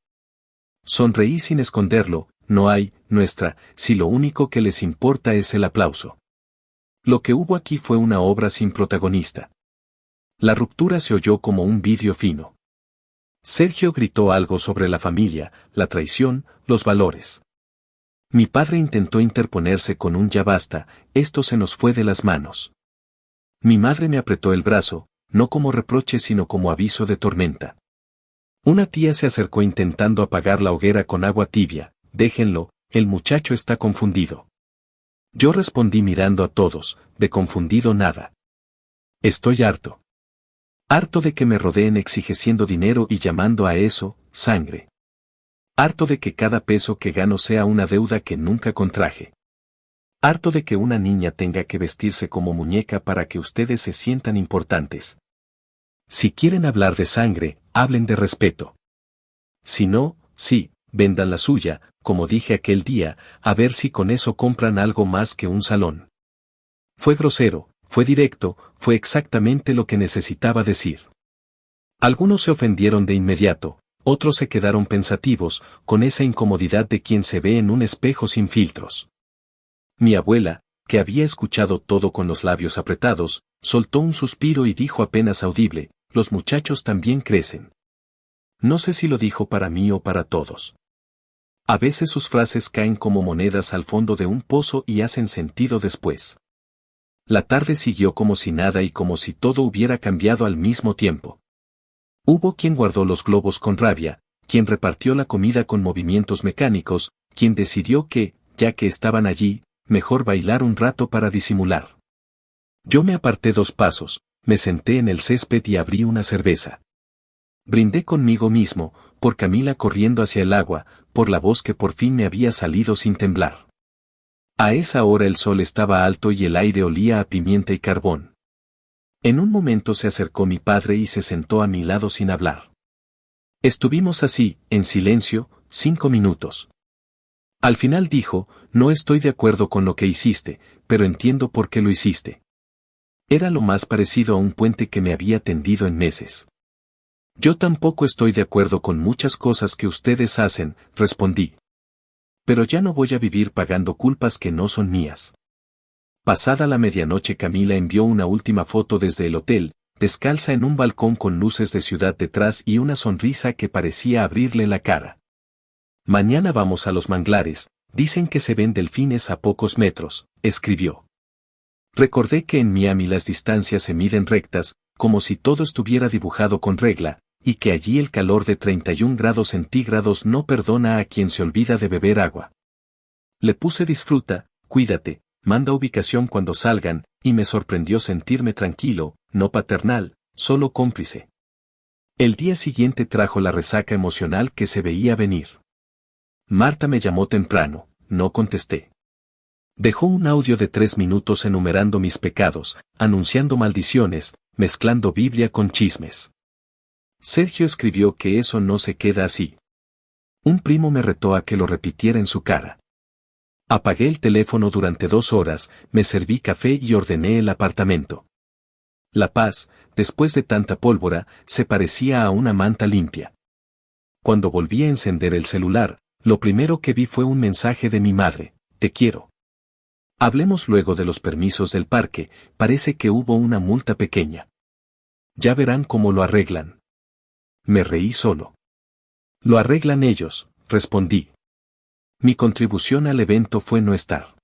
Sonreí sin esconderlo, no hay, nuestra, si lo único que les importa es el aplauso. Lo que hubo aquí fue una obra sin protagonista. La ruptura se oyó como un vidrio fino. Sergio gritó algo sobre la familia, la traición, los valores. Mi padre intentó interponerse con un ya basta, esto se nos fue de las manos. Mi madre me apretó el brazo, no como reproche sino como aviso de tormenta. Una tía se acercó intentando apagar la hoguera con agua tibia, déjenlo, el muchacho está confundido. Yo respondí mirando a todos, de confundido nada. Estoy harto. Harto de que me rodeen exigiendo dinero y llamando a eso, sangre. Harto de que cada peso que gano sea una deuda que nunca contraje. Harto de que una niña tenga que vestirse como muñeca para que ustedes se sientan importantes. Si quieren hablar de sangre, hablen de respeto. Si no, sí, vendan la suya, como dije aquel día, a ver si con eso compran algo más que un salón. Fue grosero, fue directo, fue exactamente lo que necesitaba decir. Algunos se ofendieron de inmediato, otros se quedaron pensativos, con esa incomodidad de quien se ve en un espejo sin filtros. Mi abuela, que había escuchado todo con los labios apretados, soltó un suspiro y dijo apenas audible, los muchachos también crecen. No sé si lo dijo para mí o para todos. A veces sus frases caen como monedas al fondo de un pozo y hacen sentido después. La tarde siguió como si nada y como si todo hubiera cambiado al mismo tiempo. Hubo quien guardó los globos con rabia, quien repartió la comida con movimientos mecánicos, quien decidió que, ya que estaban allí, mejor bailar un rato para disimular. Yo me aparté 2 pasos, me senté en el césped y abrí una cerveza. Brindé conmigo mismo, por Camila corriendo hacia el agua, por la voz que por fin me había salido sin temblar. A esa hora el sol estaba alto y el aire olía a pimienta y carbón. En un momento se acercó mi padre y se sentó a mi lado sin hablar. Estuvimos así, en silencio, 5 minutos. Al final dijo, no estoy de acuerdo con lo que hiciste, pero entiendo por qué lo hiciste. Era lo más parecido a un puente que me había tendido en meses. Yo tampoco estoy de acuerdo con muchas cosas que ustedes hacen, respondí. Pero ya no voy a vivir pagando culpas que no son mías. Pasada la medianoche Camila envió una última foto desde el hotel, descalza en un balcón con luces de ciudad detrás y una sonrisa que parecía abrirle la cara. Mañana vamos a los manglares, dicen que se ven delfines a pocos metros, escribió. Recordé que en Miami las distancias se miden rectas, como si todo estuviera dibujado con regla, y que allí el calor de 31 grados centígrados no perdona a quien se olvida de beber agua. Le puse disfruta, cuídate, manda ubicación cuando salgan, y me sorprendió sentirme tranquilo, no paternal, solo cómplice. El día siguiente trajo la resaca emocional que se veía venir. Marta me llamó temprano, no contesté. Dejó un audio de 3 minutos enumerando mis pecados, anunciando maldiciones, mezclando Biblia con chismes. Sergio escribió que eso no se queda así. Un primo me retó a que lo repitiera en su cara. Apagué el teléfono durante 2 horas, me serví café y ordené el apartamento. La paz, después de tanta pólvora, se parecía a una manta limpia. Cuando volví a encender el celular, lo primero que vi fue un mensaje de mi madre, te quiero. Hablemos luego de los permisos del parque, parece que hubo una multa pequeña. Ya verán cómo lo arreglan. Me reí solo. Lo arreglan ellos, respondí. Mi contribución al evento fue no estar.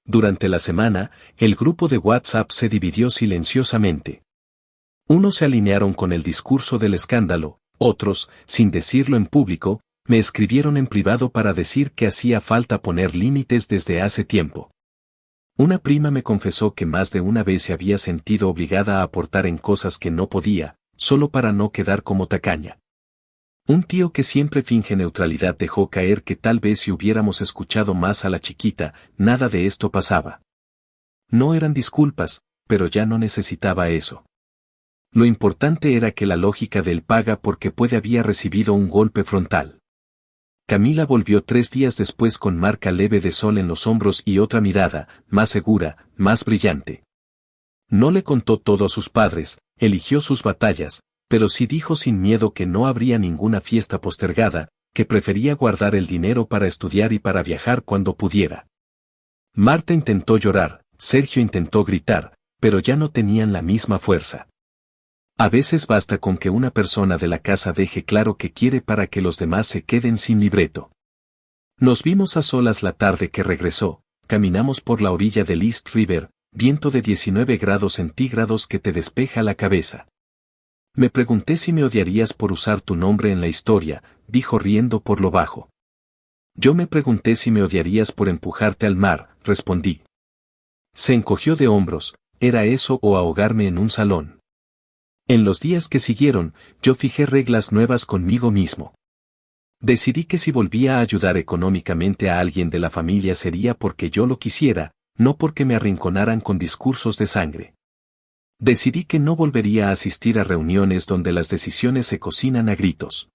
Durante la semana, el grupo de WhatsApp se dividió silenciosamente. Unos se alinearon con el discurso del escándalo, otros, sin decirlo en público, me escribieron en privado para decir que hacía falta poner límites desde hace tiempo. Una prima me confesó que más de una vez se había sentido obligada a aportar en cosas que no podía, solo para no quedar como tacaña. Un tío que siempre finge neutralidad dejó caer que tal vez si hubiéramos escuchado más a la chiquita, nada de esto pasaba. No eran disculpas, pero ya no necesitaba eso. Lo importante era que la lógica del paga porque puede había recibido un golpe frontal. Camila volvió 3 días después con marca leve de sol en los hombros y otra mirada, más segura, más brillante. No le contó todo a sus padres, eligió sus batallas, pero sí dijo sin miedo que no habría ninguna fiesta postergada, que prefería guardar el dinero para estudiar y para viajar cuando pudiera. Marta intentó llorar, Sergio intentó gritar, pero ya no tenían la misma fuerza. A veces basta con que una persona de la casa deje claro que quiere para que los demás se queden sin libreto. Nos vimos a solas la tarde que regresó, caminamos por la orilla del East River, viento de 19 grados centígrados que te despeja la cabeza. Me pregunté si me odiarías por usar tu nombre en la historia, dijo riendo por lo bajo. Yo me pregunté si me odiarías por empujarte al mar, respondí. Se encogió de hombros, ¿era eso o ahogarme en un salón? En los días que siguieron, yo fijé reglas nuevas conmigo mismo. Decidí que si volvía a ayudar económicamente a alguien de la familia sería porque yo lo quisiera, no porque me arrinconaran con discursos de sangre. Decidí que no volvería a asistir a reuniones donde las decisiones se cocinan a gritos.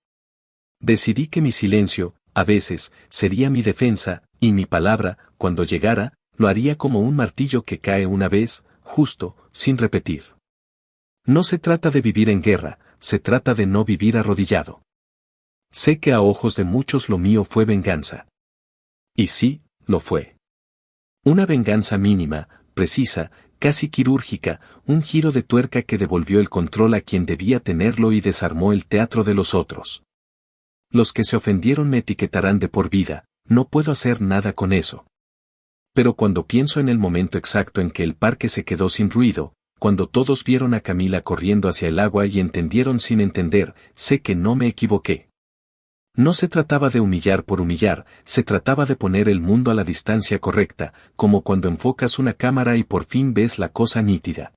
Decidí que mi silencio, a veces, sería mi defensa, y mi palabra, cuando llegara, lo haría como un martillo que cae una vez, justo, sin repetir. No se trata de vivir en guerra, se trata de no vivir arrodillado. Sé que a ojos de muchos lo mío fue venganza. Y sí, lo fue. Una venganza mínima, precisa, casi quirúrgica, un giro de tuerca que devolvió el control a quien debía tenerlo y desarmó el teatro de los otros. Los que se ofendieron me etiquetarán de por vida, no puedo hacer nada con eso. Pero cuando pienso en el momento exacto en que el parque se quedó sin ruido, cuando todos vieron a Camila corriendo hacia el agua y entendieron sin entender, sé que no me equivoqué. No se trataba de humillar por humillar, se trataba de poner el mundo a la distancia correcta, como cuando enfocas una cámara y por fin ves la cosa nítida.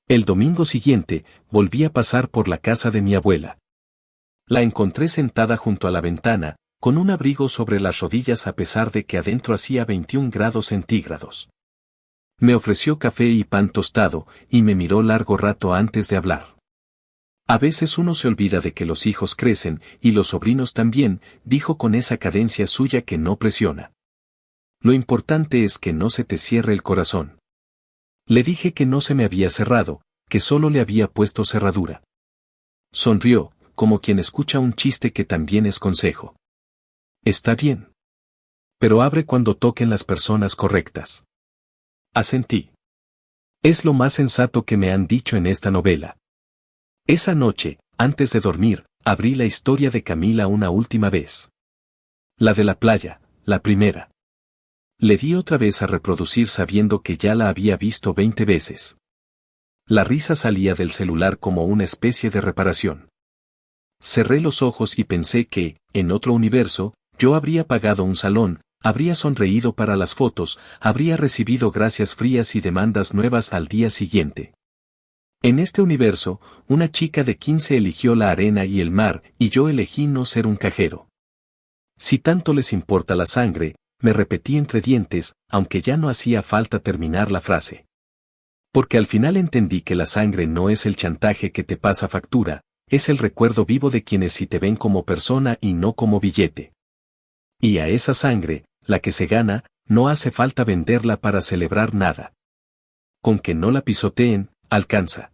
El domingo siguiente, volví a pasar por la casa de mi abuela. La encontré sentada junto a la ventana, con un abrigo sobre las rodillas a pesar de que adentro hacía 21 grados centígrados. Me ofreció café y pan tostado, y me miró largo rato antes de hablar. A veces uno se olvida de que los hijos crecen, y los sobrinos también, dijo con esa cadencia suya que no presiona. Lo importante es que no se te cierre el corazón. Le dije que no se me había cerrado, que solo le había puesto cerradura. Sonrió, como quien escucha un chiste que también es consejo. Está bien. Pero abre cuando toquen las personas correctas. Asentí. Es lo más sensato que me han dicho en esta novela. Esa noche, antes de dormir, abrí la historia de Camila una última vez. La de la playa, la primera. Le di otra vez a reproducir sabiendo que ya la había visto 20 veces. La risa salía del celular como una especie de reparación. Cerré los ojos y pensé que, en otro universo, yo habría pagado un salón, habría sonreído para las fotos, habría recibido gracias frías y demandas nuevas al día siguiente. En este universo, una chica de 15 eligió la arena y el mar, y yo elegí no ser un cajero. Si tanto les importa la sangre, me repetí entre dientes, aunque ya no hacía falta terminar la frase. Porque al final entendí que la sangre no es el chantaje que te pasa factura, es el recuerdo vivo de quienes sí te ven como persona y no como billete. Y a esa sangre, la que se gana, no hace falta venderla para celebrar nada. Con que no la pisoteen, alcanza.